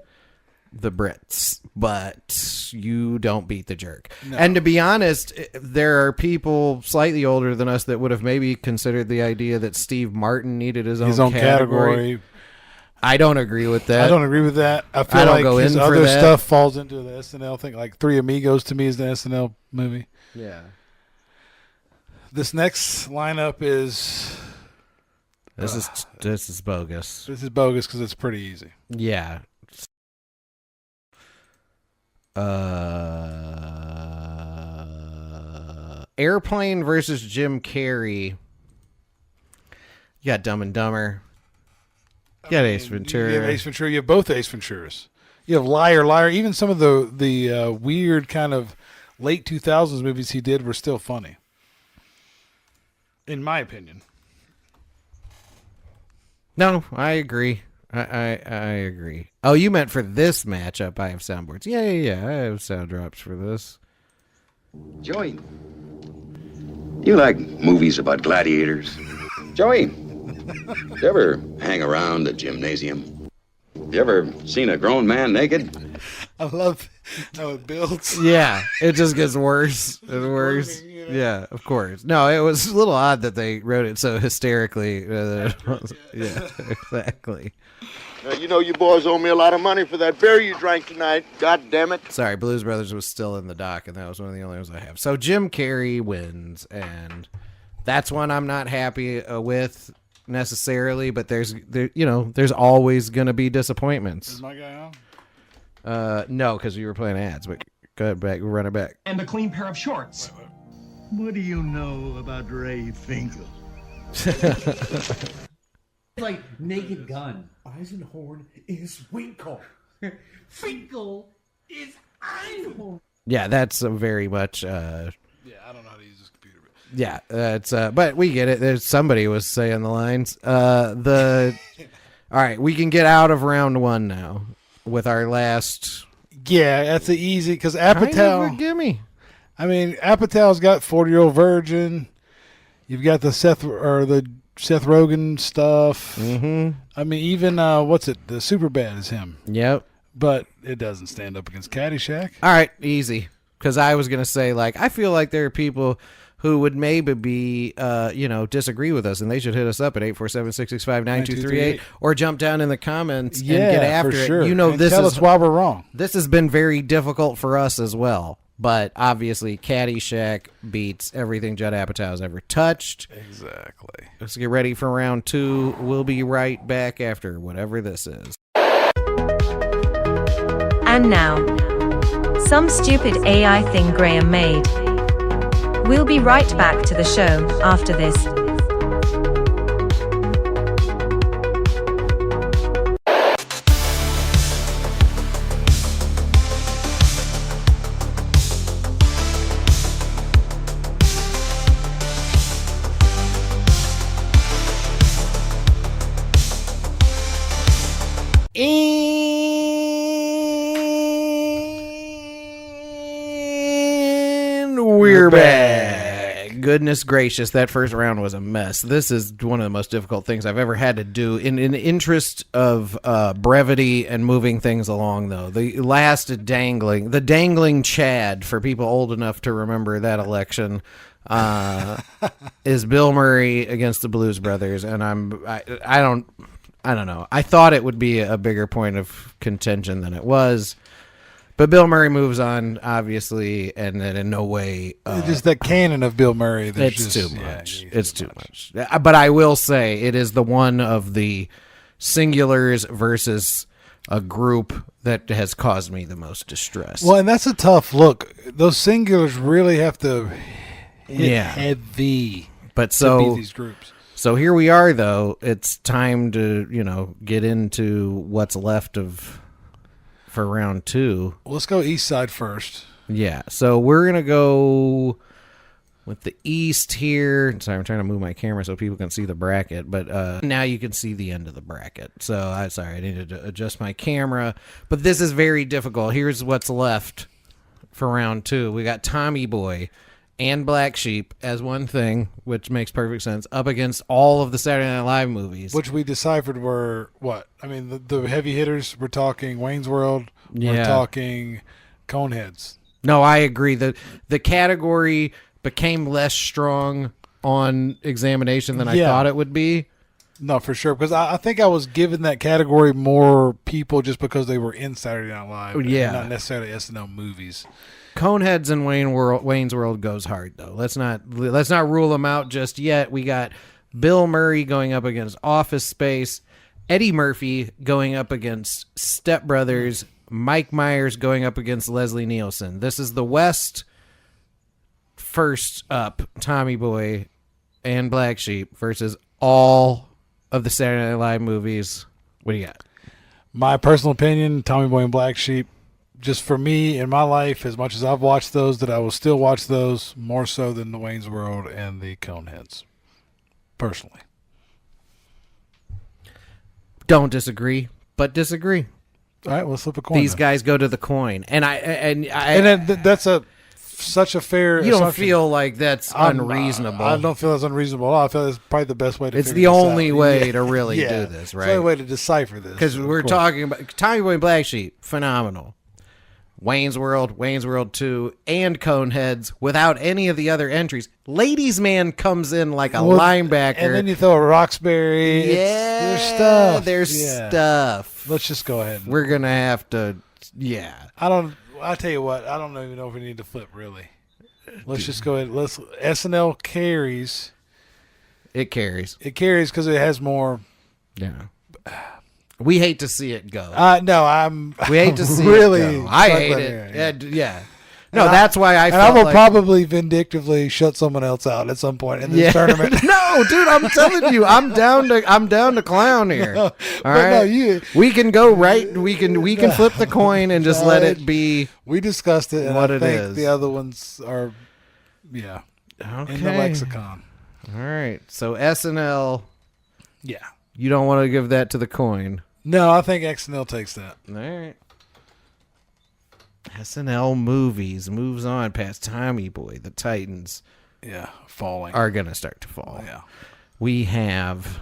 the Brits, but you don't beat the Jerk. No. And to be honest, there are people slightly older than us that would have maybe considered the idea that Steve Martin needed his own category. I don't agree with that. I don't agree with that. I feel like his other stuff falls into the SNL thing. Like Three Amigos to me is the SNL movie. Yeah. This next lineup is this is bogus. This is bogus because it's pretty easy. Yeah. Airplane versus Jim Carrey. You got Dumb and Dumber. You got Ace Ventura. You have Ace Ventura. You have both Ace Venturas. You have Liar, Liar. Even some of the weird kind of late 2000s movies he did were still funny. In my opinion. No, I agree. I agree. Oh, you meant for this matchup, I have soundboards. Yeah. I have sound drops for this. Joey, you like movies about gladiators? Joey, you ever hang around the gymnasium? You ever seen a grown man naked? I love how it builds. Yeah, it just gets worse and worse. Yeah, of course. No, it was a little odd that they wrote it so hysterically. Yeah, exactly. Now, you know you boys owe me a lot of money for that beer you drank tonight. God damn it. Sorry, Blues Brothers was still in the dock, and that was one of the only ones I have. So Jim Carrey wins, and that's one I'm not happy with necessarily, but there's always going to be disappointments. Is my guy on? No, because we were playing ads, but go ahead, back, run it back. And a clean pair of shorts. What do you know about Ray Finkel? Like Naked Gun. Eisenhorn is Winkle. Finkel is Einhorn. Yeah, that's a very much Yeah, I don't know how to use this computer. Yeah, it's but we get it. There's somebody was saying the lines. All right, we can get out of round 1 now with our last. Yeah, that's the easy because Apatow. Kind of a gimme. I mean, Apatow's got 40-Year-Old Virgin. You've got the Seth Rogen stuff. Mm-hmm. I mean, even what's it? The Superbad is him. Yep. But it doesn't stand up against Caddyshack. All right, easy. Because I was gonna say, like, I feel like there are people who would maybe be, disagree with us, and they should hit us up at 847-665-9238 or jump down in the comments and get after it. Sure. And tell us why we're wrong. This has been very difficult for us as well. But obviously, Caddyshack beats everything Judd Apatow's ever touched. Exactly. Let's get ready for round 2. We'll be right back after whatever this is. And now, some stupid AI thing Graham made. We'll be right back to the show after this. And we're back. Goodness gracious, that first round was a mess. This is one of the most difficult things I've ever had to do. In the interest of brevity and moving things along, though, the dangling Chad, for people old enough to remember that election, is Bill Murray against the Blues Brothers, and I don't know. I thought it would be a bigger point of contention than it was. But Bill Murray moves on, obviously, and then in no way... just that canon of Bill Murray. It's too much. It's too much. But I will say, it is the one of the singulars versus a group that has caused me the most distress. Well, and that's a tough look. Those singulars really have to hit heavy but to beat these groups. So here we are, though. It's time to, get into what's left for round 2. Well, let's go East Side first. Yeah. So we're going to go with the East here. Sorry, I'm trying to move my camera so people can see the bracket. But now you can see the end of the bracket. So I needed to adjust my camera. But this is very difficult. Here's what's left for round 2. We got Tommy Boy and Black Sheep as one thing, which makes perfect sense, up against all of the Saturday Night Live movies. Which we deciphered were what? I mean, the heavy hitters, we're talking Wayne's World, we're talking Coneheads. No, I agree. The category became less strong on examination than I thought it would be. No, for sure. Because I think I was giving that category more people just because they were in Saturday Night Live. Yeah. Not necessarily SNL movies. Coneheads and Wayne's World goes hard, though. Let's not rule them out just yet. We got Bill Murray going up against Office Space, Eddie Murphy going up against Step Brothers, Mike Myers going up against Leslie Nielsen. This is the West. First up, Tommy Boy and Black Sheep versus all of the Saturday Night Live movies. What do you got? My personal opinion, Tommy Boy and Black Sheep. Just for me in my life, as much as I've watched those, that I will still watch those more so than the Wayne's World and the Coneheads. Personally. Don't disagree, but disagree. All right, let's flip a coin. These guys go to the coin, and that's such a fair. You don't feel like that's unreasonable. I don't feel that's unreasonable at all. I feel that's probably the best way to. It's the only way to really do this, right? It's the only way to decipher this. Because we're talking about Tommy Boy and Black Sheep, phenomenal. Wayne's World 2, and Coneheads without any of the other entries. Ladies Man comes in like a linebacker. And then you throw a Roxbury. Yeah, there's stuff. Let's just go ahead. We're going to have to, I'll tell you what, I don't even know if we need to flip, really. Let's just go ahead. SNL carries. It carries. It carries because it has more. Yeah. We hate to see it go. We hate to see really it go. I hate it. Yeah. No, and that's why I felt I will probably vindictively shut someone else out at some point in this tournament. No, dude, I'm telling you, I'm down to clown here. No, all right. No, we can go right. We can flip the coin and just let it be. We discussed it, and what I it think is. the other ones are Yeah. Okay. In the lexicon. All right. So SNL. Yeah. You don't want to give that to the coin. No, I think XNL takes that. All right. SNL movies moves on past Tommy Boy. The Titans. Yeah, falling. Are going to start to fall. Yeah. We have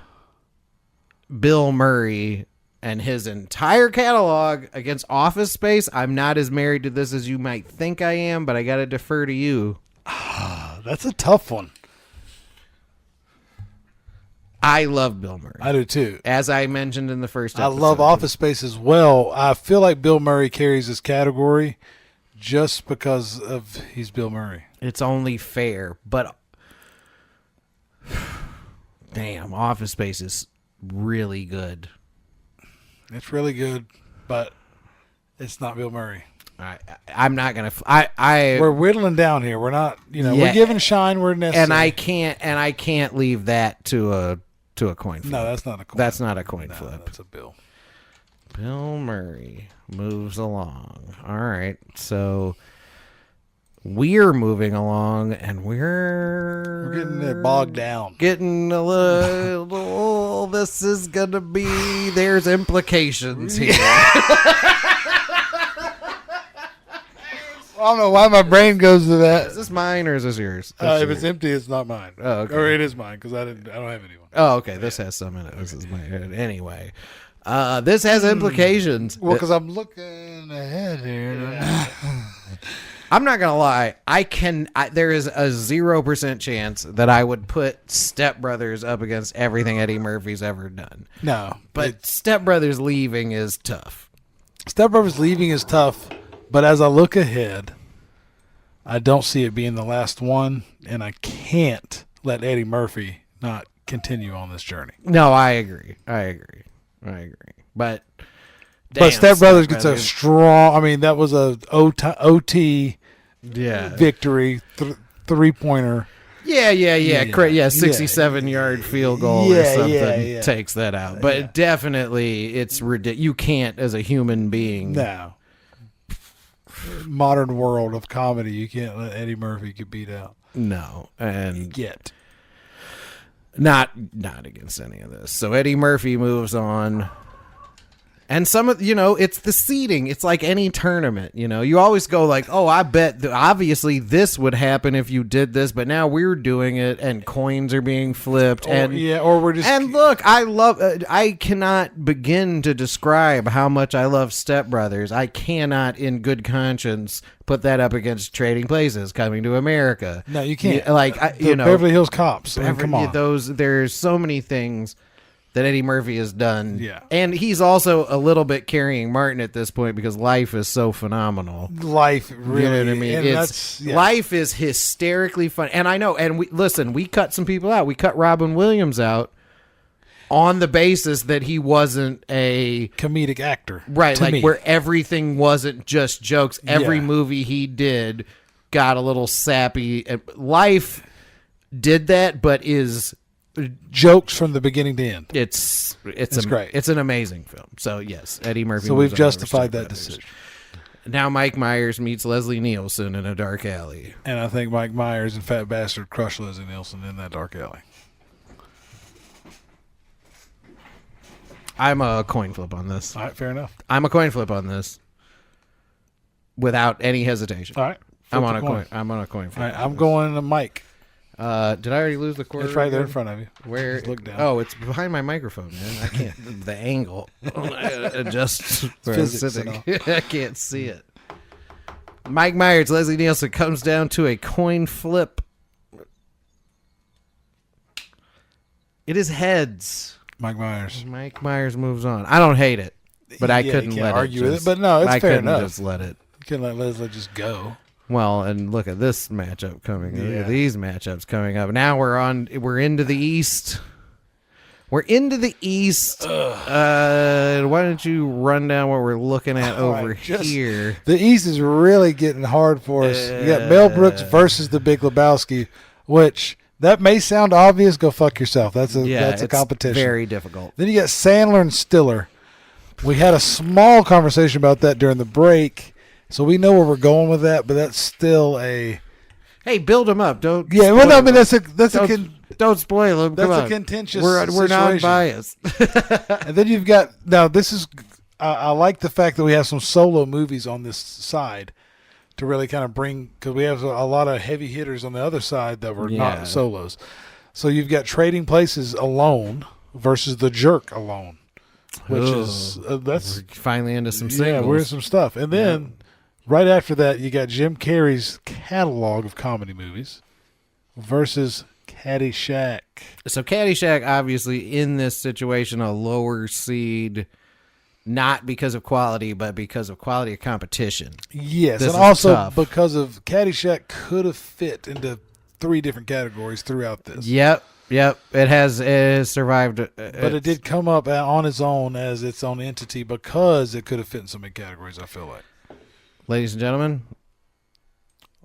Bill Murray and his entire catalog against Office Space. I'm not as married to this as you might think I am, but I got to defer to you. That's a tough one. I love Bill Murray. I do too. As I mentioned in the first episode. I love Office Space as well. I feel like Bill Murray carries this category just because of he's Bill Murray. It's only fair, but damn, Office Space is really good. It's really good, but it's not Bill Murray. I'm not gonna. We're whittling down here. We're not. We're giving shine where necessary. And I can't leave that to a coin flip. No, that's not a coin. That's not a coin flip. That's a Bill. Bill Murray moves along. All right, so we're moving along, and we're getting bogged down. Getting a little. This is gonna be. There's implications here. I don't know why my brain goes to that. Is this mine or is this yours? If it's empty, it's not mine. Oh, okay. Or it is mine because I don't have anyone. Oh, okay. This has some in it. This is my anyway. This has implications. Well, because I'm looking ahead here. I'm not gonna lie. There is a 0% chance that I would put Step Brothers up against everything Eddie Murphy's ever done. No, but Step Brothers leaving is tough. Step Brothers leaving is tough. But as I look ahead, I don't see it being the last one, and I can't let Eddie Murphy not continue on this journey. No, I agree. But Step Brothers gets a strong. I mean, that was a OT victory, 3-pointer. Yeah. 67-yard field goal or something takes that out. But definitely, it's ridiculous. You can't, as a human being. No. Modern world of comedy, you can't let Eddie Murphy get beat out. No, and yet not against any of this. So Eddie Murphy moves on, and some of it's the seeding. It's like any tournament. You always go like, oh, I bet obviously this would happen if you did this, but now we're doing it, and coins are being flipped, or we're just. And look, I love. I cannot begin to describe how much I love Step Brothers. I cannot, in good conscience, put that up against Trading Places, Coming to America. No, you can't. Beverly Hills Cops. Come on, there's so many things that Eddie Murphy has done. Yeah. And he's also a little bit carrying Martin at this point because Life is so phenomenal. Life, really. You know what I mean? Life is hysterically fun. And I know, and we cut some people out. We cut Robin Williams out on the basis that he wasn't a comedic actor. Right, where everything wasn't just jokes. Every movie he did got a little sappy. Life did that, but is jokes from the beginning to end. It's great. It's an amazing film. So yes, Eddie Murphy. So we've justified that decision. Now Mike Myers meets Leslie Nielsen in a dark alley, and I think Mike Myers and Fat Bastard crush Leslie Nielsen in that dark alley. I'm a coin flip on this. All right, fair enough. I'm a coin flip on this, without any hesitation. All right, I'm on a coin flip. All right, I'm going to Mike. Did I already lose the quarter? It's right there in front of you. Where? Just look down. Oh, it's behind my microphone, man. I can't. The angle. I adjust where I'm sitting. I can't see it. Mike Myers, Leslie Nielsen comes down to a coin flip. It is heads. Mike Myers. Mike Myers moves on. I don't hate it, but I couldn't let argue it. with it. But no, it's fair enough. Just let it. You couldn't let Leslie just go. Well, and look at this matchup coming. Yeah. Look at these matchups coming up. Now we're into the East. We're into the East. Why don't you run down what we're looking at over here? The East is really getting hard for us. You got Mel Brooks versus the Big Lebowski, which that may sound obvious. Go fuck yourself. That's a competition. Very difficult. Then you got Sandler and Stiller. We had a small conversation about that during the break. So we know where we're going with that, but that's still a Hey, build them up. Don't. Yeah, well, no, I mean don't spoil them. That's Come a on. contentious. We're non-biased. And then you've got this is. I like the fact that we have some solo movies on this side to really kind of bring, because we have a lot of heavy hitters on the other side that were not solos. So you've got Trading Places alone versus The Jerk alone, which is that's we're finally into some singles. Yeah, we're in some stuff. And then right after that, you got Jim Carrey's catalog of comedy movies versus Caddyshack. So Caddyshack, obviously, in this situation, a lower seed, not because of quality, but because of quality of competition. Yes, This and is also tough. because of Caddyshack could have fit into 3 different categories throughout this. Yep. It has survived. But it did come up on its own as its own entity because it could have fit in so many categories, I feel like. Ladies and gentlemen,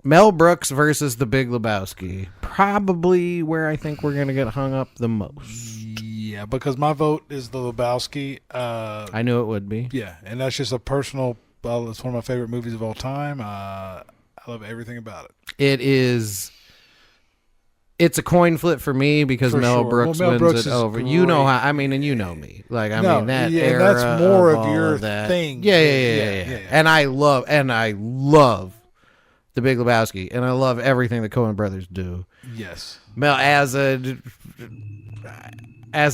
Mel Brooks versus The Big Lebowski. Probably where I think we're going to get hung up the most. Yeah, because my vote is The Lebowski. I knew it would be. Yeah, and that's just a personal, it's one of my favorite movies of all time. I love everything about it. It's a coin flip for me because For Mel sure. Brooks Well, Mel wins Brooks it is over. great. You know how, I mean, and you know me. Like, I No, mean, that yeah, era that's more of of all your of that. thing. Yeah. And I love The Big Lebowski, and I love everything the Coen brothers do. Yes. Mel, as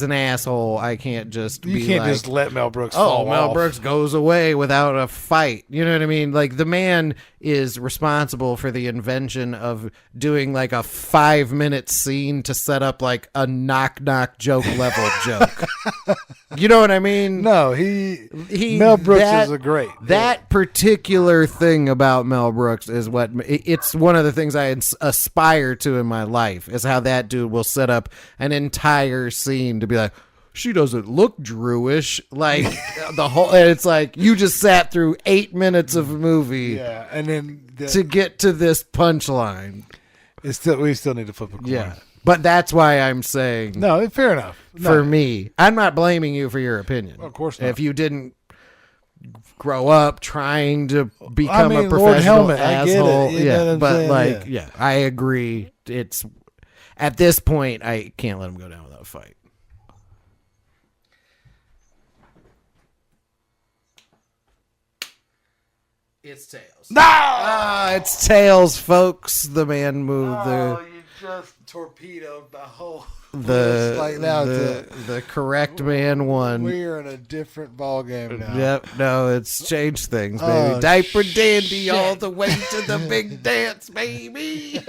an asshole, I can't just You be can't like, just let Mel Brooks fall Mel off. Brooks goes away without a fight. You know what I mean? Like, the man is responsible for the invention of doing like a 5-minute scene to set up like a knock joke level joke. You know what I mean? No, Mel Brooks is a great. That particular thing about Mel Brooks is what it's one of the things I aspire to in my life, is how that dude will set up an entire scene to be like, she doesn't look Drewish, like the whole, and it's like you just sat through 8 minutes of a movie, and then to get to this punchline. We still need to flip a coin. Yeah, but that's why I'm saying no. Fair enough. For me, I'm not blaming you for your opinion. Of course not. If you didn't grow up trying to become a Lord professional Helmet, I get it. asshole, You know what I'm but saying? like, Yeah. I agree. It's at this point, I can't let him go down without a fight. It's Tails. No! It's Tails, folks. The man moved you just torpedoed the whole. the like now the correct man won. We're in a different ball game now. Yep, no, it's changed things, baby. Oh, Diaper dandy shit. all the way to the big dance, baby.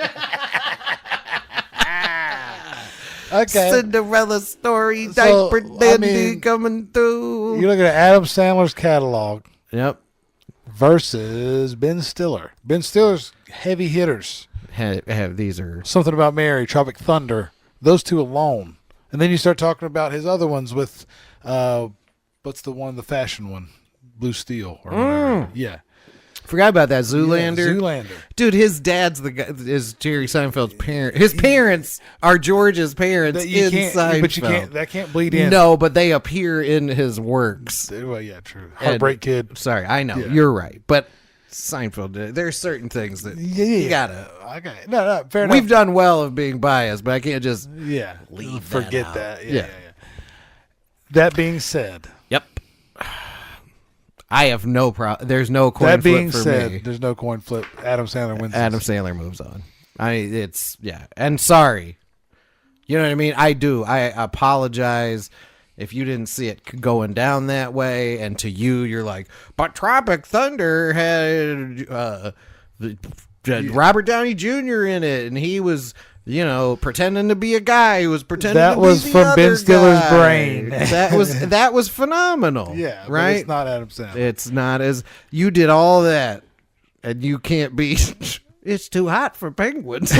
Okay. Cinderella story, So, diaper I dandy mean, coming through. You're looking at Adam Sandler's catalog. Yep. Versus Ben Stiller. Ben Stiller's heavy hitters. These are Something About Mary, Tropic Thunder. Those two alone. And then you start talking about his other ones with, what's the fashion one? Blue Steel. Or whatever. Yeah. Forgot about that. Zoolander. Yeah, Zoolander. Dude, his dad's the guy, is Jerry Seinfeld's parent. His parents are George's parents in Seinfeld. But you can't. That can't bleed in. No, but they appear in his works. Well, yeah, true. Heartbreak Kid. Sorry, I know. Yeah. You're right. But Seinfeld, there's certain things that you gotta. Okay. No, fair enough. We've done well of being biased, but I can't just leave forget out. that. Yeah. That being said. Yep. I have no problem. There's no coin That flip being for said, me. there's no coin flip. Adam Sandler wins. Adam Sandler moves on. And sorry. You know what I mean? I do. I apologize if you didn't see it going down that way, and to you, you're like, but Tropic Thunder had Robert Downey Jr. in it, and he was, pretending to be a guy who was pretending That to was be the from other Ben Stiller's guy. brain. That was phenomenal. Yeah, but right. it's not Adam Sandler. It's not as you did all that, and you can't be. It's too hot for penguins.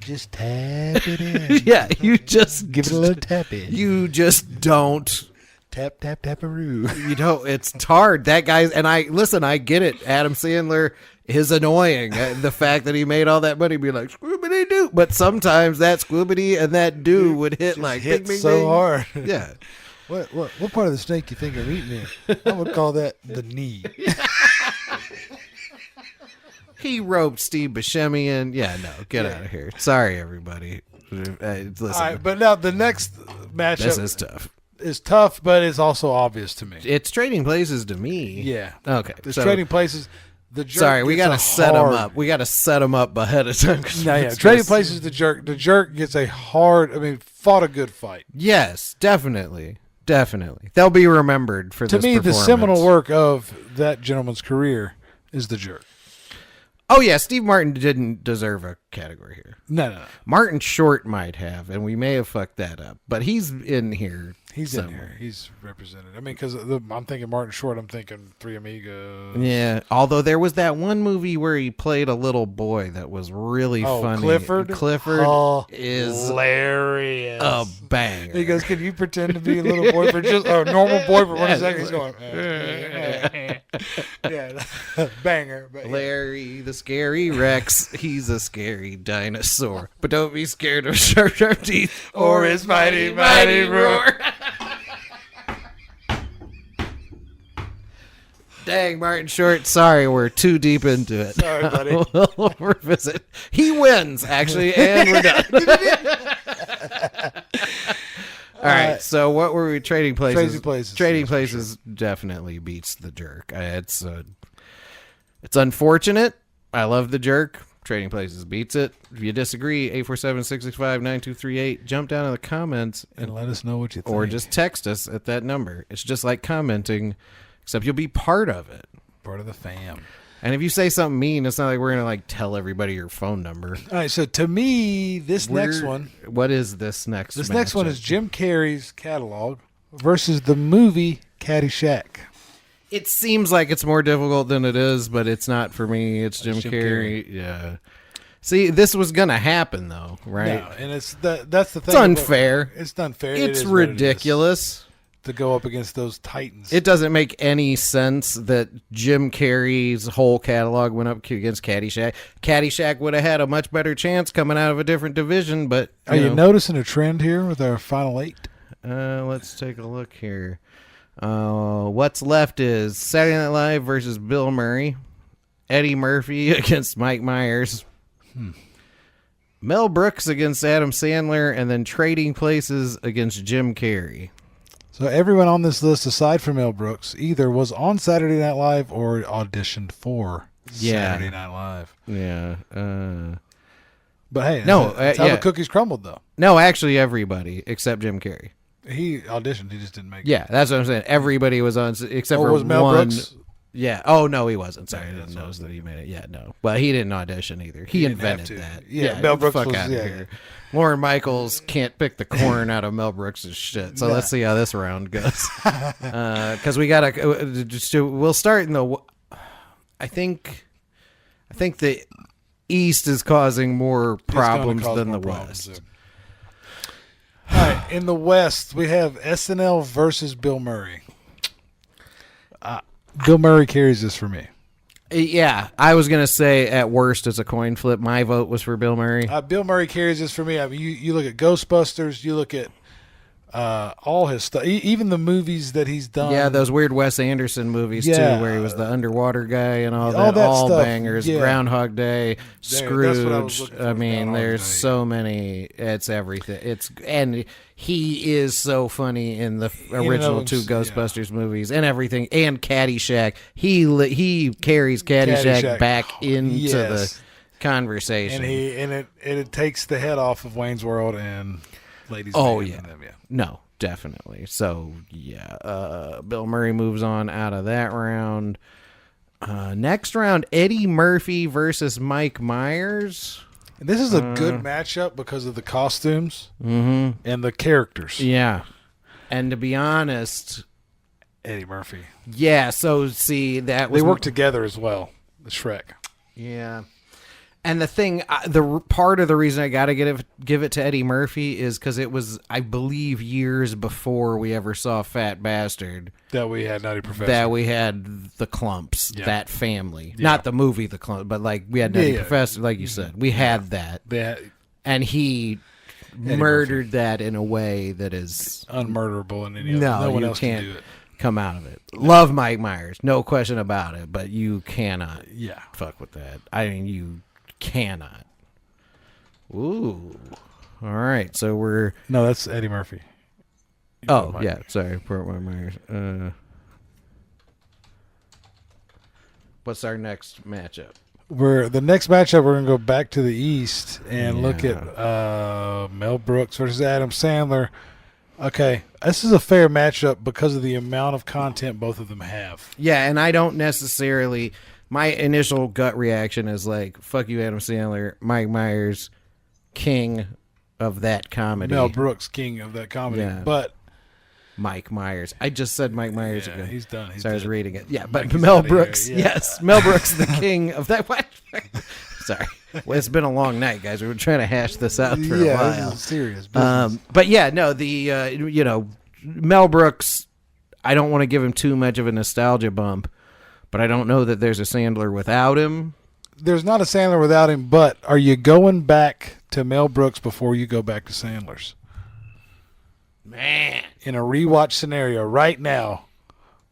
Just tap it in. Yeah, you just give it a little tap in. You just don't tap taparoo. You know, it's hard. That guy's, and I get it. Adam Sandler is annoying. The fact that he made all that money, be like scoobity doo, but sometimes that scoobity and that doo would hit like hit bing, bing, so bing. hard. Yeah. What part of the snake you think I'm eating in? I would call that the knee. He roped Steve Buscemi in. Yeah, no, get out of here. Sorry, everybody. Listen, All right, but now the next matchup this is tough. Is tough, but it's also obvious to me. It's Trading Places to me. Yeah. Okay. It's Trading Places. The jerk. Sorry, we got to set him them up. We got to set them up ahead of time. No, yeah. Trading Places. The jerk. The jerk gets a hard. I mean, fought a good fight. Yes, definitely. They'll be remembered for to this me, performance. the seminal work of that gentleman's career is the jerk. Oh, yeah, Steve Martin didn't deserve a category here. No. Martin Short might have, and we may have fucked that up. But he's in here. He's somewhere. in here. He's represented. I mean, because I'm thinking Martin Short. I'm thinking Three Amigos. Yeah, although there was that one movie where he played a little boy that was really funny. Clifford is hilarious. A banger. He goes, "Can you pretend to be a little boy for just a normal boy for 1 second?" He's going, yeah, banger. But Larry, the scary Rex. He's a scary dinosaur, but don't be scared of sharp teeth or his mighty roar. Dang, Martin Short. Sorry, we're too deep into it. Sorry, buddy. We'll revisit. He wins, actually, and we're done. All right. So, what were we? Trading Places. Trading Places definitely beats the jerk. It's unfortunate. I love the jerk. Trading Places beats it. If you disagree, 847-665-9238. Jump down in the comments and let us know what you think. Or just text us at that number. It's just like commenting, except you'll be part of it. Part of the fam. And if you say something mean, it's not like we're going to like tell everybody your phone number. All right, so to me, next one. What is this next This next one is Jim Carrey's catalog versus the movie Caddyshack. It seems like it's more difficult than it is, but it's not for me. It's Jim Carrey. Yeah. See, this was going to happen, though, right? No, and that's the thing. It's unfair. It's unfair. It's ridiculous. To go up against those titans. It doesn't make any sense that Jim Carrey's whole catalog went up against Caddyshack. Caddyshack would have had a much better chance coming out of a different division, but... Are you noticing a trend here with our final 8? Let's take a look here. What's left is Saturday Night Live versus Bill Murray, Eddie Murphy against Mike Myers, Mel Brooks against Adam Sandler, and then Trading Places against Jim Carrey. So everyone on this list, aside from Mel Brooks, either was on Saturday Night Live or auditioned for Saturday Night Live. Yeah. But hey, no, that's how the cookies crumbled, though. No, actually everybody except Jim Carrey. He auditioned. He just didn't make it. Yeah, that's what I'm saying. Everybody was on except for was Mel one. Brooks? Yeah. Oh, no, he wasn't. Sorry, I didn't know that he made it. Yeah, no. Well, he didn't audition either. He invented that. Yeah, Mel Brooks fuck was, out yeah. of here. Lauren Michaels can't pick the corn out of Mel Brooks' shit. So let's see how this round goes. Because we got to... We'll start in the... I think the East is causing more problems than the West. All right, in the West, we have SNL versus Bill Murray. Bill Murray carries this for me. Yeah, I was going to say at worst it's a coin flip. My vote was for Bill Murray. Bill Murray carries this for me. I mean, you look at Ghostbusters, you look at all his stuff, even the movies that he's done. Yeah, those weird Wes Anderson movies too, where he was the underwater guy and all that stuff. Bangers. Yeah. Groundhog Day, That's what I was Scrooge. looking for, I mean, Groundhog there's Day. so many. It's everything. And he is so funny in the original two Ghostbusters movies and everything, and Caddyshack. He carries Caddyshack back into the conversation, and it takes the head off of Wayne's World and Ladies. Oh Man yeah. and them, yeah. No, definitely. So yeah, Bill Murray moves on out of that round. Next round, Eddie Murphy versus Mike Myers. And this is a good matchup because of the costumes and the characters. Yeah, and to be honest, Eddie Murphy. Yeah. So see, that was they work together as well. The Shrek. Yeah. And the thing, the part of the reason I got to give it to Eddie Murphy is because it was, I believe, years before we ever saw Fat Bastard. That we had Nutty Professor. That we had the Clumps, that family. Yeah. Not the movie, the Clumps, but like we had Nutty Professor, like you said. We had that. And he murdered that in a way that is unmurderable in any no one you else can't can do it. come out of it. Love Mike Myers, no question about it, but you cannot fuck with that. I mean, you cannot. Ooh. All right, so we're... No, that's Eddie Murphy. Oh, yeah, sorry. Poor Mike Myers. What's our next matchup? The next matchup, we're going to go back to the East and look at Mel Brooks versus Adam Sandler. Okay, this is a fair matchup because of the amount of content both of them have. Yeah, and I don't necessarily... My initial gut reaction is like, fuck you, Adam Sandler. Mike Myers, king of that comedy. Mel Brooks, king of that comedy. Yeah. But Mike Myers. I just said Mike Myers again. He's done. So I was reading it. Yeah, but Mikey's Mel outta Brooks. here, yeah. Yes, Mel Brooks, the king of that. What? Sorry. Well, it's been a long night, guys. We were trying to hash this out for a while. This is serious business. But yeah, no, Mel Brooks, I don't want to give him too much of a nostalgia bump, but I don't know that there's a Sandler without him. There's not a Sandler without him, but are you going back to Mel Brooks before you go back to Sandler's? Man. In a rewatch scenario right now,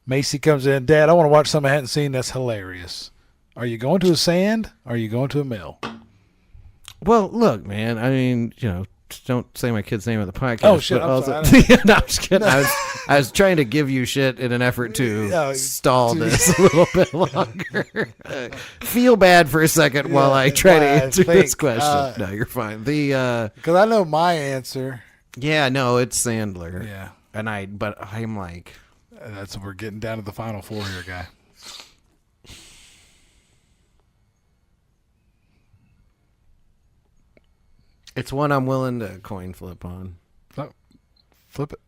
Macy comes in, Dad, I want to watch something I hadn't seen that's hilarious. Are you going to a Sand? Or are you going to a Mel? Well, look, man, I mean, don't say my kid's name on the podcast. Oh, shit, but I'm also, sorry. no, I'm just kidding. I was trying to give you shit in an effort to stall this a little bit longer. Feel bad for a second while I try to answer this question. No, you're fine. Because I know my answer. Yeah, no, it's Sandler. Yeah. But I'm like... That's we're getting down to the final four here, guy. It's one I'm willing to coin flip on. Oh, flip it.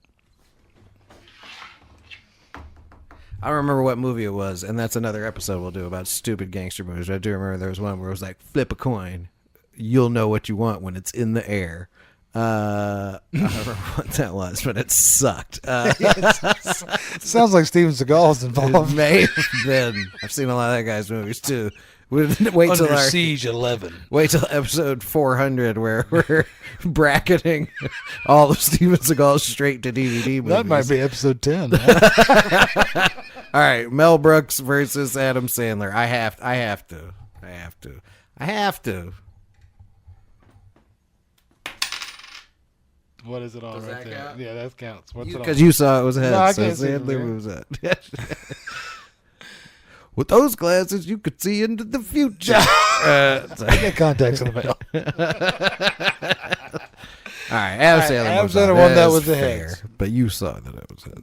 I don't remember what movie it was, and that's another episode we'll do about stupid gangster movies. I do remember there was one where it was like, flip a coin. You'll know what you want when it's in the air. I don't remember what that was, but it sucked. Sounds like Steven Seagal's involved. It may have been. I've seen a lot of that guy's movies too. Wait till Under Siege 11. Wait till episode 400 where we're bracketing all of Steven Seagal's straight to DVD movies. That might be episode 10. All right, Mel Brooks versus Adam Sandler. I have to. What is it on Does right that there? count? Yeah, that counts. What's it on? Because you saw it was ahead. No, I so can't see Sandler it. moves up. With those glasses, you could see into the future. I get contacts in the mail. All right, Adam Sandler. Adam Sandler won that with the fair, heads. but you saw that it was heads.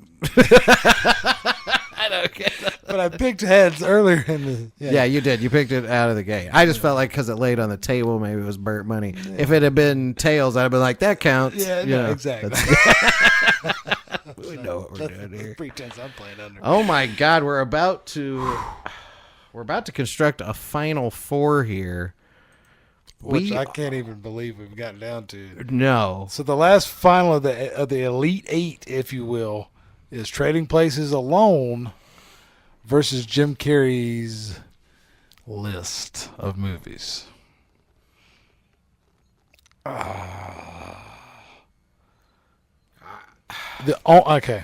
I don't get that. But I picked heads earlier in the... Yeah, you did. You picked it out of the gate. I just felt like because it laid on the table, maybe it was burnt money. Yeah. If it had been tails, I'd have been like, that counts. Yeah, no, exactly. We know what we're doing here. Pretense I'm playing under. Oh my God, we're about to construct a final four here. Which I can't even believe we've gotten down to. No. So the last final of the Elite Eight, if you will, is Trading Places Alone versus Jim Carrey's list of movies. Okay.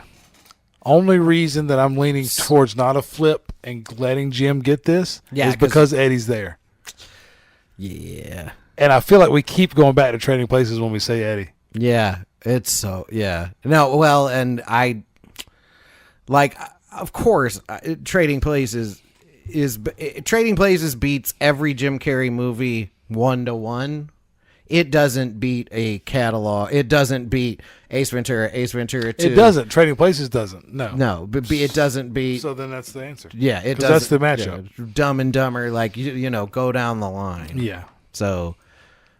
Only reason that I'm leaning towards not a flip and letting Jim get this is because Eddie's there. Yeah. And I feel like we keep going back to Trading Places when we say Eddie. Yeah. It's so, yeah. No, well, and I, like, of course, Trading Places beats every Jim Carrey movie 1-to-1. It doesn't beat a catalog. It doesn't beat Ace Ventura 2. It doesn't. Trading Places doesn't. No. But it doesn't beat. So then that's the answer. Yeah, it doesn't. That's the matchup. Yeah, Dumb and Dumber, like, go down the line. Yeah. So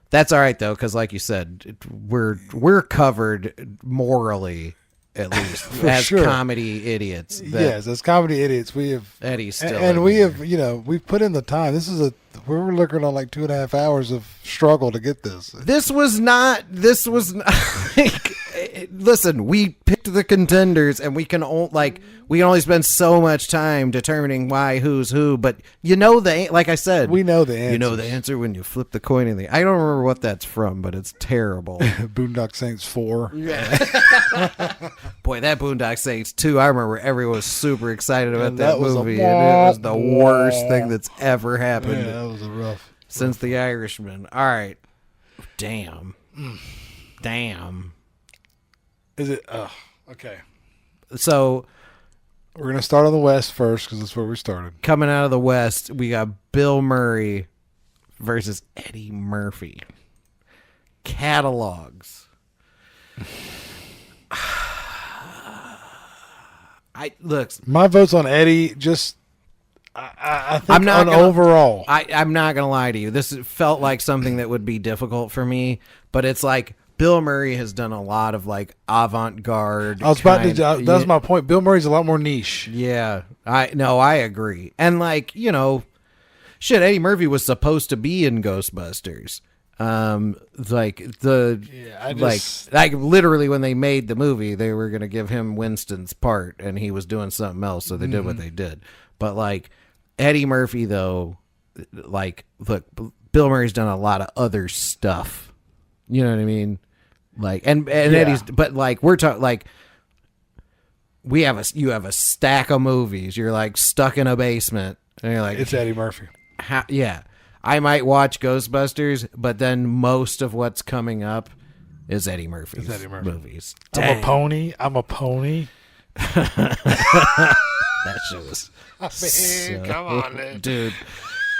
that's all right though, because like you said, we're covered morally, at least as comedy idiots. Yes, as comedy idiots, we have Eddie's still, and we have we've put in the time. This is the we're looking on like 2.5 hours of struggle to get this. This was not like, listen, we picked the contenders and we can only spend so much time determining why who's who, but like I said, we know the answer. You know the answer when you flip the coin in the, I don't remember what that's from, but it's terrible. Boondock Saints 4. Yeah. Boy, that Boondock Saints 2, I remember everyone was super excited about that movie, and it was the worst thing that's ever happened. Yeah, that was a rough. Since The Irishman. All right. Damn. Is it? Okay. So we're going to start on the West first because that's where we started. Coming out of the West, we got Bill Murray versus Eddie Murphy. Catalogs. My vote's on Eddie. Just I think I'm not overall. I'm not gonna lie to you. This felt like something that would be difficult for me, but it's like Bill Murray has done a lot of like avant-garde. I was about to. That's my point. Bill Murray's a lot more niche. Yeah, I agree. And like, shit, Eddie Murphy was supposed to be in Ghostbusters. Like literally when they made the movie, they were gonna give him Winston's part, and he was doing something else, so they did what they did. But like Eddie Murphy, though, like, look, Bill Murray's done a lot of other stuff. You know what I mean? Like, and Eddie's, but like we're talking like you have a stack of movies. You're like stuck in a basement, and you're like, it's Eddie Murphy. Yeah. I might watch Ghostbusters, but then most of what's coming up is Eddie Murphy's movies. Dang. I'm a pony. That shit was come on, man. Dude.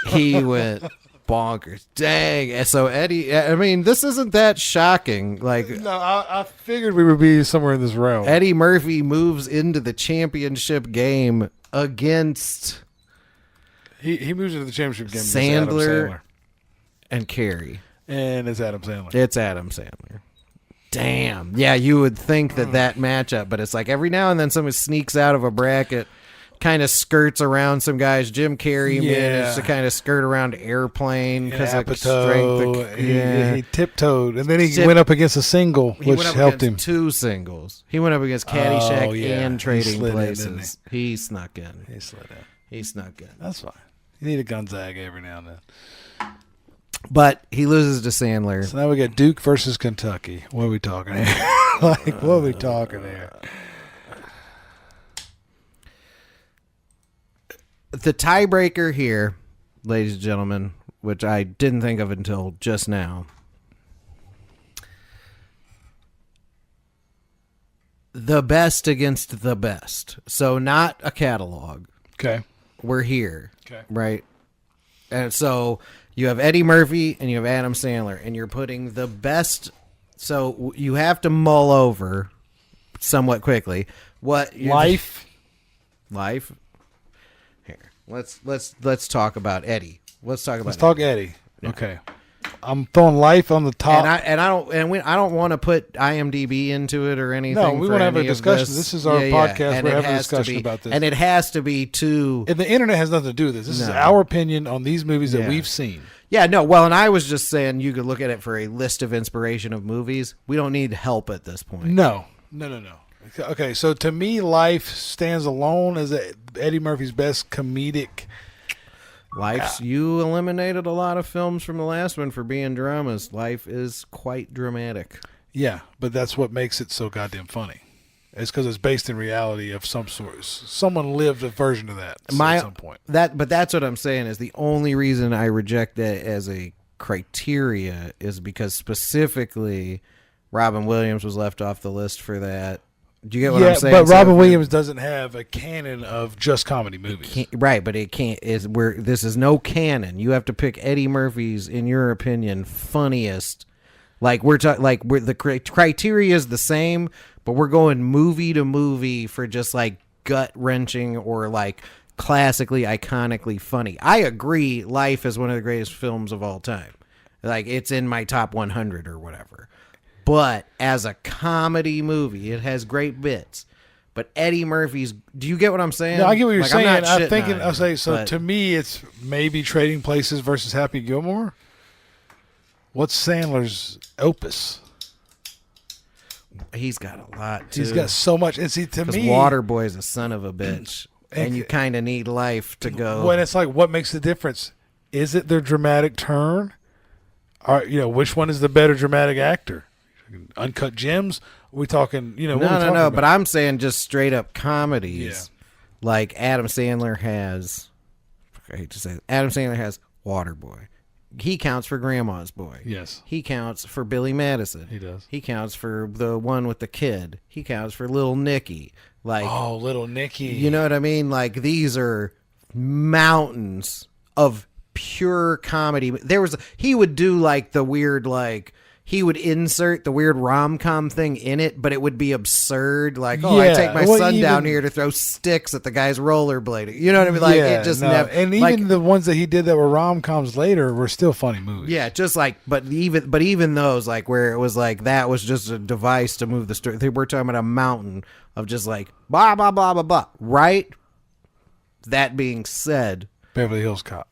He went bonkers. Dang. And so Eddie, I mean, this isn't that shocking. Like, no, I figured we would be somewhere in this realm. Eddie Murphy moves into the championship game against He moves into the championship game. Sandler and Carey. And it's Adam Sandler. It's Adam Sandler. Damn. Yeah, you would think that matchup, but it's like every now and then someone sneaks out of a bracket, kind of skirts around some guys. Jim Carrey managed to kind of skirt around Airplane because of strength. He tiptoed, and then he went up against a single, which helped him. 2 singles. He went up against Caddyshack and Trading slid Places. He snuck in. He slid in. He snuck in. That's fine. You need a Gonzaga every now and then. But he loses to Sandler. So now we got Duke versus Kentucky. What are we talking here? What are we talking here? The tiebreaker here, ladies and gentlemen, which I didn't think of until just now. The best against the best. So not a catalog. Okay. We're here. Okay. Right? And so you have Eddie Murphy and you have Adam Sandler, and you're putting the best. So you have to mull over somewhat quickly what Life. Here, let's talk about Eddie. Let's talk Eddie. Yeah. Okay. I'm throwing Life on the top, and I don't want to put IMDb into it or anything. No, we want to have a discussion. This is our podcast. We're having a discussion about this, and it has to be too. And the internet has nothing to do with this. This is our opinion on these movies that we've seen. Yeah, no. Well, and I was just saying you could look at it for a list of inspiration of movies. We don't need help at this point. No. Okay, so to me, Life stands alone as Eddie Murphy's best comedic. You eliminated a lot of films from the last one for being dramas. Life is quite dramatic. Yeah, but that's what makes it so goddamn funny. It's because it's based in reality of some sort. Someone lived a version of that at some point. But that's what I'm saying is the only reason I reject that as a criteria is because specifically Robin Williams was left off the list for that. Do you get what I'm saying? But Robin Williams doesn't have a canon of just comedy movies. Right, but it can't. This is no canon. You have to pick Eddie Murphy's, in your opinion, funniest. The criteria is the same, but we're going movie to movie for just like gut wrenching or like classically, iconically funny. I agree. Life is one of the greatest films of all time. Like it's in my top 100 or whatever. But as a comedy movie, it has great bits. But Eddie Murphy's. Do you get what I'm saying? No, I get what you're Like, saying. I'm thinking. I'll say so. But To me, it's maybe Trading Places versus Happy Gilmore. What's Sandler's opus? he's got a lot too. He's got so much. And see, to me, Waterboy's a son of a bitch, and you kind of need life to go. When it's like, what makes the difference? Is it their dramatic turn? Or, which one is the better dramatic actor? Uncut Gems? Are we talking, No. about? But I'm saying just straight up comedies, like Adam Sandler has. I hate to say it. Adam Sandler has Waterboy. He counts for Grandma's Boy. Yes. He counts for Billy Madison. He does. He counts for the one with the kid. He counts for Little Nicky. Little Nicky. You know what I mean? Like, these are mountains of pure comedy. He would do like the weird, like, he would insert the weird rom-com thing in it, but it would be absurd. Like, I take my son down here to throw sticks at the guy's rollerblading. You know what I mean? Like, it just never. And even the ones that he did that were rom-coms later were still funny movies. Yeah, just like, but even those, like, where it was like that was just a device to move the story. We're talking about a mountain of just like blah blah blah blah blah. Right. That being said, Beverly Hills Cop.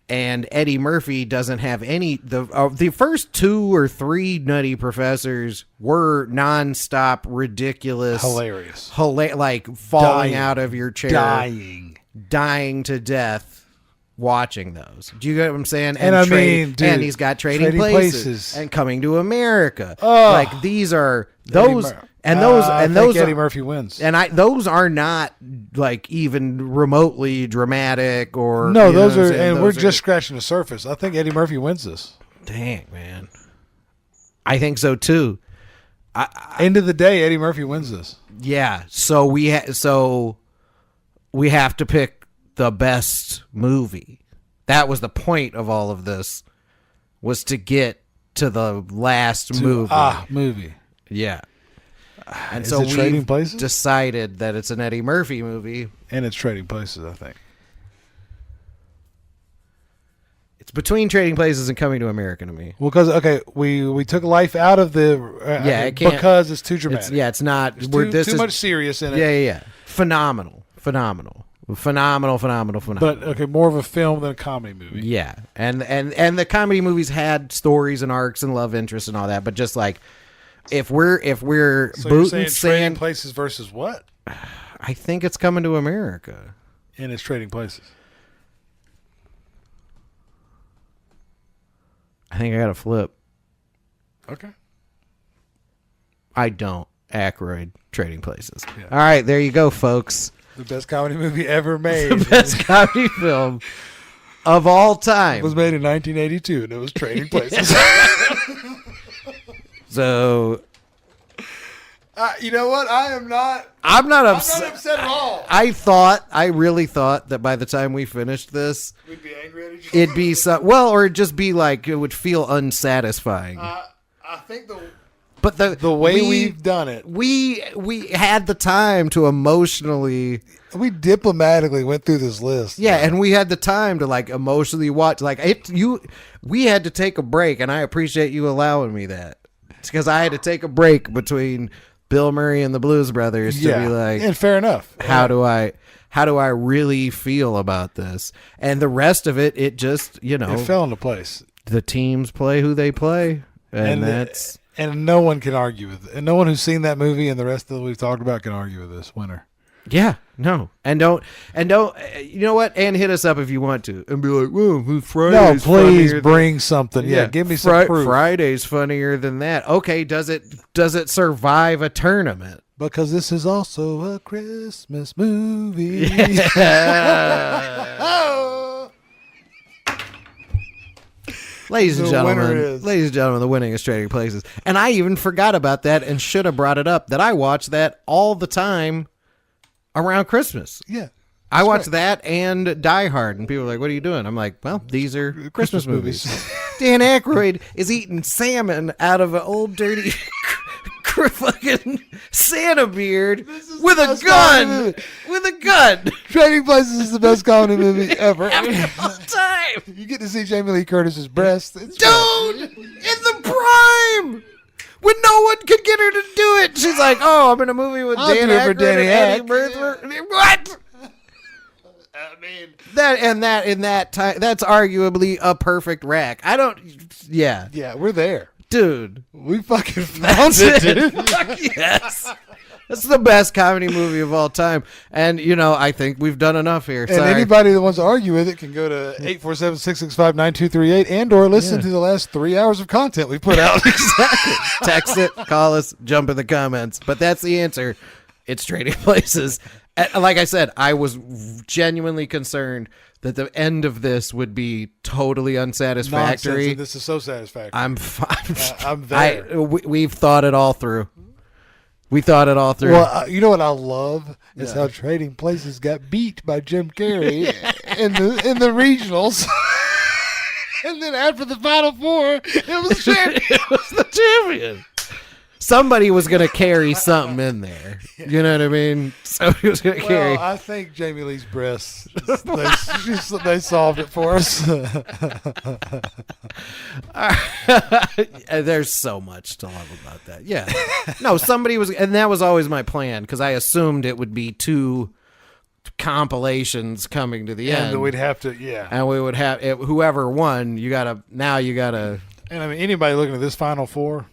And Eddie Murphy doesn't have any. The first 2 or 3 Nutty Professors were nonstop ridiculous, hilarious, like falling out of your chair, dying to death watching those. Do you get what I'm saying? And dude, and he's got Trading Places and Coming to America. Like, these are those. I think Eddie Murphy wins. And those are not like even remotely dramatic or no. Those are, and we're just scratching the surface. I think Eddie Murphy wins this. Dang, man, I think so too. End of the day, Eddie Murphy wins this. Yeah. So we have to pick the best movie. That was the point of all of this, was to get to the last movie. Movie. Yeah. And Is so it Trading we Places? decided that it's an Eddie Murphy movie. And it's Trading Places, I think. It's between Trading Places and Coming to America to me. Well, because, we took life out of the... it can't, because it's too dramatic. It's not... There's too much serious in it. Yeah. Phenomenal. But, okay, more of a film than a comedy movie. Yeah. And the comedy movies had stories and arcs and love interests and all that, but just like... If we're so booting you're saying Trading Places versus what? I think it's Coming to America. And it's Trading Places. I think I got to flip. Okay. I don't. Aykroyd, Trading Places. Yeah. All right, there you go, folks. The best comedy movie ever made. The best comedy film of all time. It was made in 1982, and it was Trading Places. So, you know what? I'm not upset. I'm not upset at all. I really thought that by the time we finished this, we'd be angry at each other. It'd be or it'd just be like, it would feel unsatisfying. I think the way we've done it, we had the time to emotionally. We diplomatically went through this list. Yeah, and we had the time to like emotionally watch. Like we had to take a break, and I appreciate you allowing me that. Because I had to take a break between Bill Murray and the Blues Brothers to be like, and fair enough. How do I really feel about this? And the rest of it just, it fell into place. The teams play who they play, and that's and no one can argue with it. And no one who's seen that movie and the rest of that we've talked about can argue with this winner. Yeah, no, and don't, you know what? And hit us up if you want to, and be like, "Whoa, Friday's no, please bring something. Yeah, give me some proof. Friday's funnier than that. Okay, does it survive a tournament? Because this is also a Christmas movie. Yeah. Ladies and gentlemen, the winning is Trading Places, and I even forgot about that and should have brought it up. That I watch that all the time. Around Christmas. Yeah. I watched that and Die Hard, and people are like, what are you doing? I'm like, well, these are Christmas movies. Dan Aykroyd is eating salmon out of an old dirty fucking Santa beard with a gun. With a gun. Trading Places is the best comedy movie ever. Of all time. You get to see Jamie Lee Curtis's breast. Dude, in the prime. when no one could get her to do it. She's like, "Oh, I'm in a movie with Dan Aykroyd and Eddie Murphy." What? I mean, that's arguably a perfect rack. Yeah, we're there. Dude. We fucking found it, dude. Fuck yes. That's the best comedy movie of all time. And, I think we've done enough here. And anybody that wants to argue with it can go to 847-665-9238 and or listen to the last 3 hours of content we put out. Exactly. Text it, call us, jump in the comments. But that's the answer. It's Trading Places. Like I said, I was genuinely concerned that the end of this would be totally unsatisfactory. Nonsense, this is so satisfactory. I'm there. We've thought it all through. We thought it all through. Well, you know what I love is how Trading Places got beat by Jim Carrey in the regionals, and then after the Final Four, it was the champion. Somebody was going to carry something in there. You know what I mean? Somebody was going to carry. I think Jamie Lee's breasts. They solved it for us. There's so much to love about that. Yeah. No, somebody was, and that was always my plan because I assumed it would be 2 compilations coming to the end. And we'd have to, And we would have, whoever won, you got to. And I mean, anybody looking at this Final Four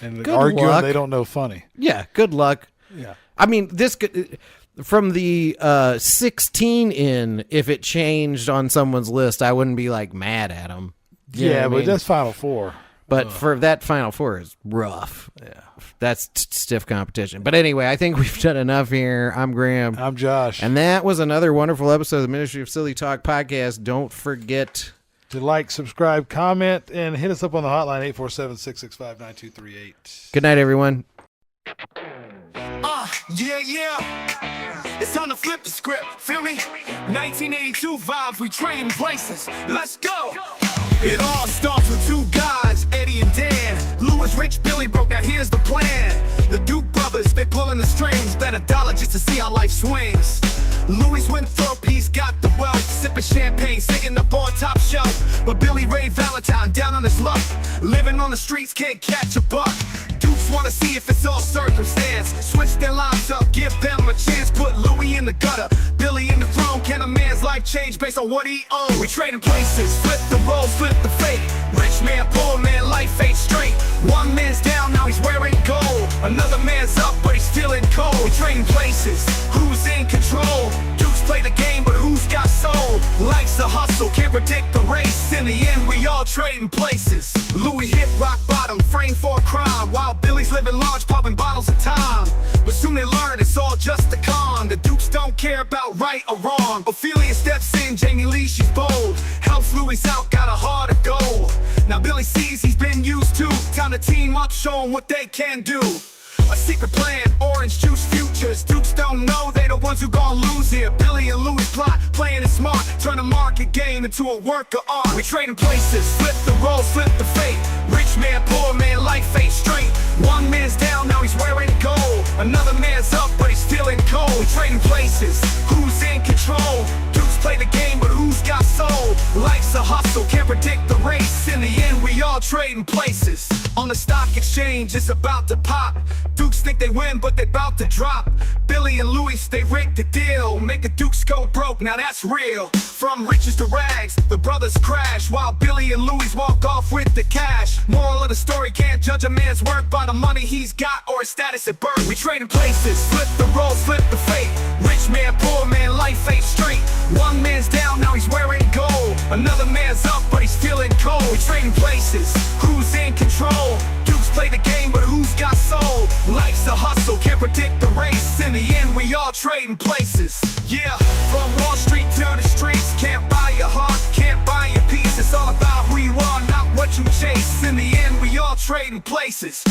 and good arguing luck. They don't know funny. Yeah, good luck. Yeah. I mean, this could, from the 16 in, if it changed on someone's list, I wouldn't be like mad at them. But that's Final Four. But for that Final Four is rough. Yeah. That's stiff competition. But anyway, I think we've done enough here. I'm Graham. I'm Josh. And that was another wonderful episode of the Ministry of Silly Talk podcast. Don't forget to like, subscribe, comment, and hit us up on the hotline, 847-665-9238. Good night, everyone. It's time to flip the script, feel me? 1982 vibes, we Trading Places. Let's go! It all starts with 2 guys, Eddie and Dan. Louis, Rich, Billy broke, now here's the plan. The Duke brothers, they pulling the strings. Bet $1 just to see how life swings. Louis Winthrop, he's got the wealth. Sipping champagne, sitting up on top shelf. But Billy Ray Valentine down on his luck. Living on the streets, can't catch a buck. Dukes wanna see if it's all circumstance. Switch their lives up, give them a chance. Put Louis in the gutter, Billy in the throne. Can a man's life change based on what he owns? We Trading Places, flip the roles, flip the fate. Rich man, poor man, life ain't straight. One man's down, now he's wearing gold. Another man's up, but he's still in cold. We Trading Places, who's in control? Dukes play the game, but who's got soul? Life's a hustle, can't predict the race. In the end, we all Trading Places. Louis hit rock bottom, framed for a crime, while Billy's living large, popping bottles of time. But soon they learn it's all just a con. The Dukes don't care about right or wrong. Ophelia steps in, Jamie Lee, she's bold. Helps Louis out, got a heart of gold. Now Billy sees he's been used to. Time to team up, show him what they can do. A secret plan, orange juice futures. Dukes don't know they the ones who gon' lose here. Billy and Louis plot, playing it smart. Turn a market game into a work of art. We Trading Places, flip the roles, flip the fate. Rich man, poor man, life ain't straight. One man's down, now he's wearing gold. Another man's up, but he's still in cold. We Trading Places, who's in control? Dukes play the game, but who's got soul? Life's a hustle, can't predict the race. In the end, we all Trading Places. On the stock exchange, it's about to pop. Dukes think they win, but they bout to drop. Billy and Louis, they rigged the deal. Make the Dukes go broke, now that's real. From riches to rags, the brothers crash, while Billy and Louis walk off with the cash. Moral of the story, can't judge a man's work by the money he's got or his status at birth. We Trading Places, flip the roles, flip the fate. Rich man, poor man, life ain't straight. One man's down, now he's wearing gold. Another man's up, but he's feeling cold. We Trading Places, who's in control? Dukes play the game, but who's got soul? Life's a hustle, can't predict the race. In the end, we all Trading Places. Yeah, from Wall Street to the streets. Can't buy your heart, can't buy your peace. It's all about who you are, not what you chase. In the end, we all Trading Places.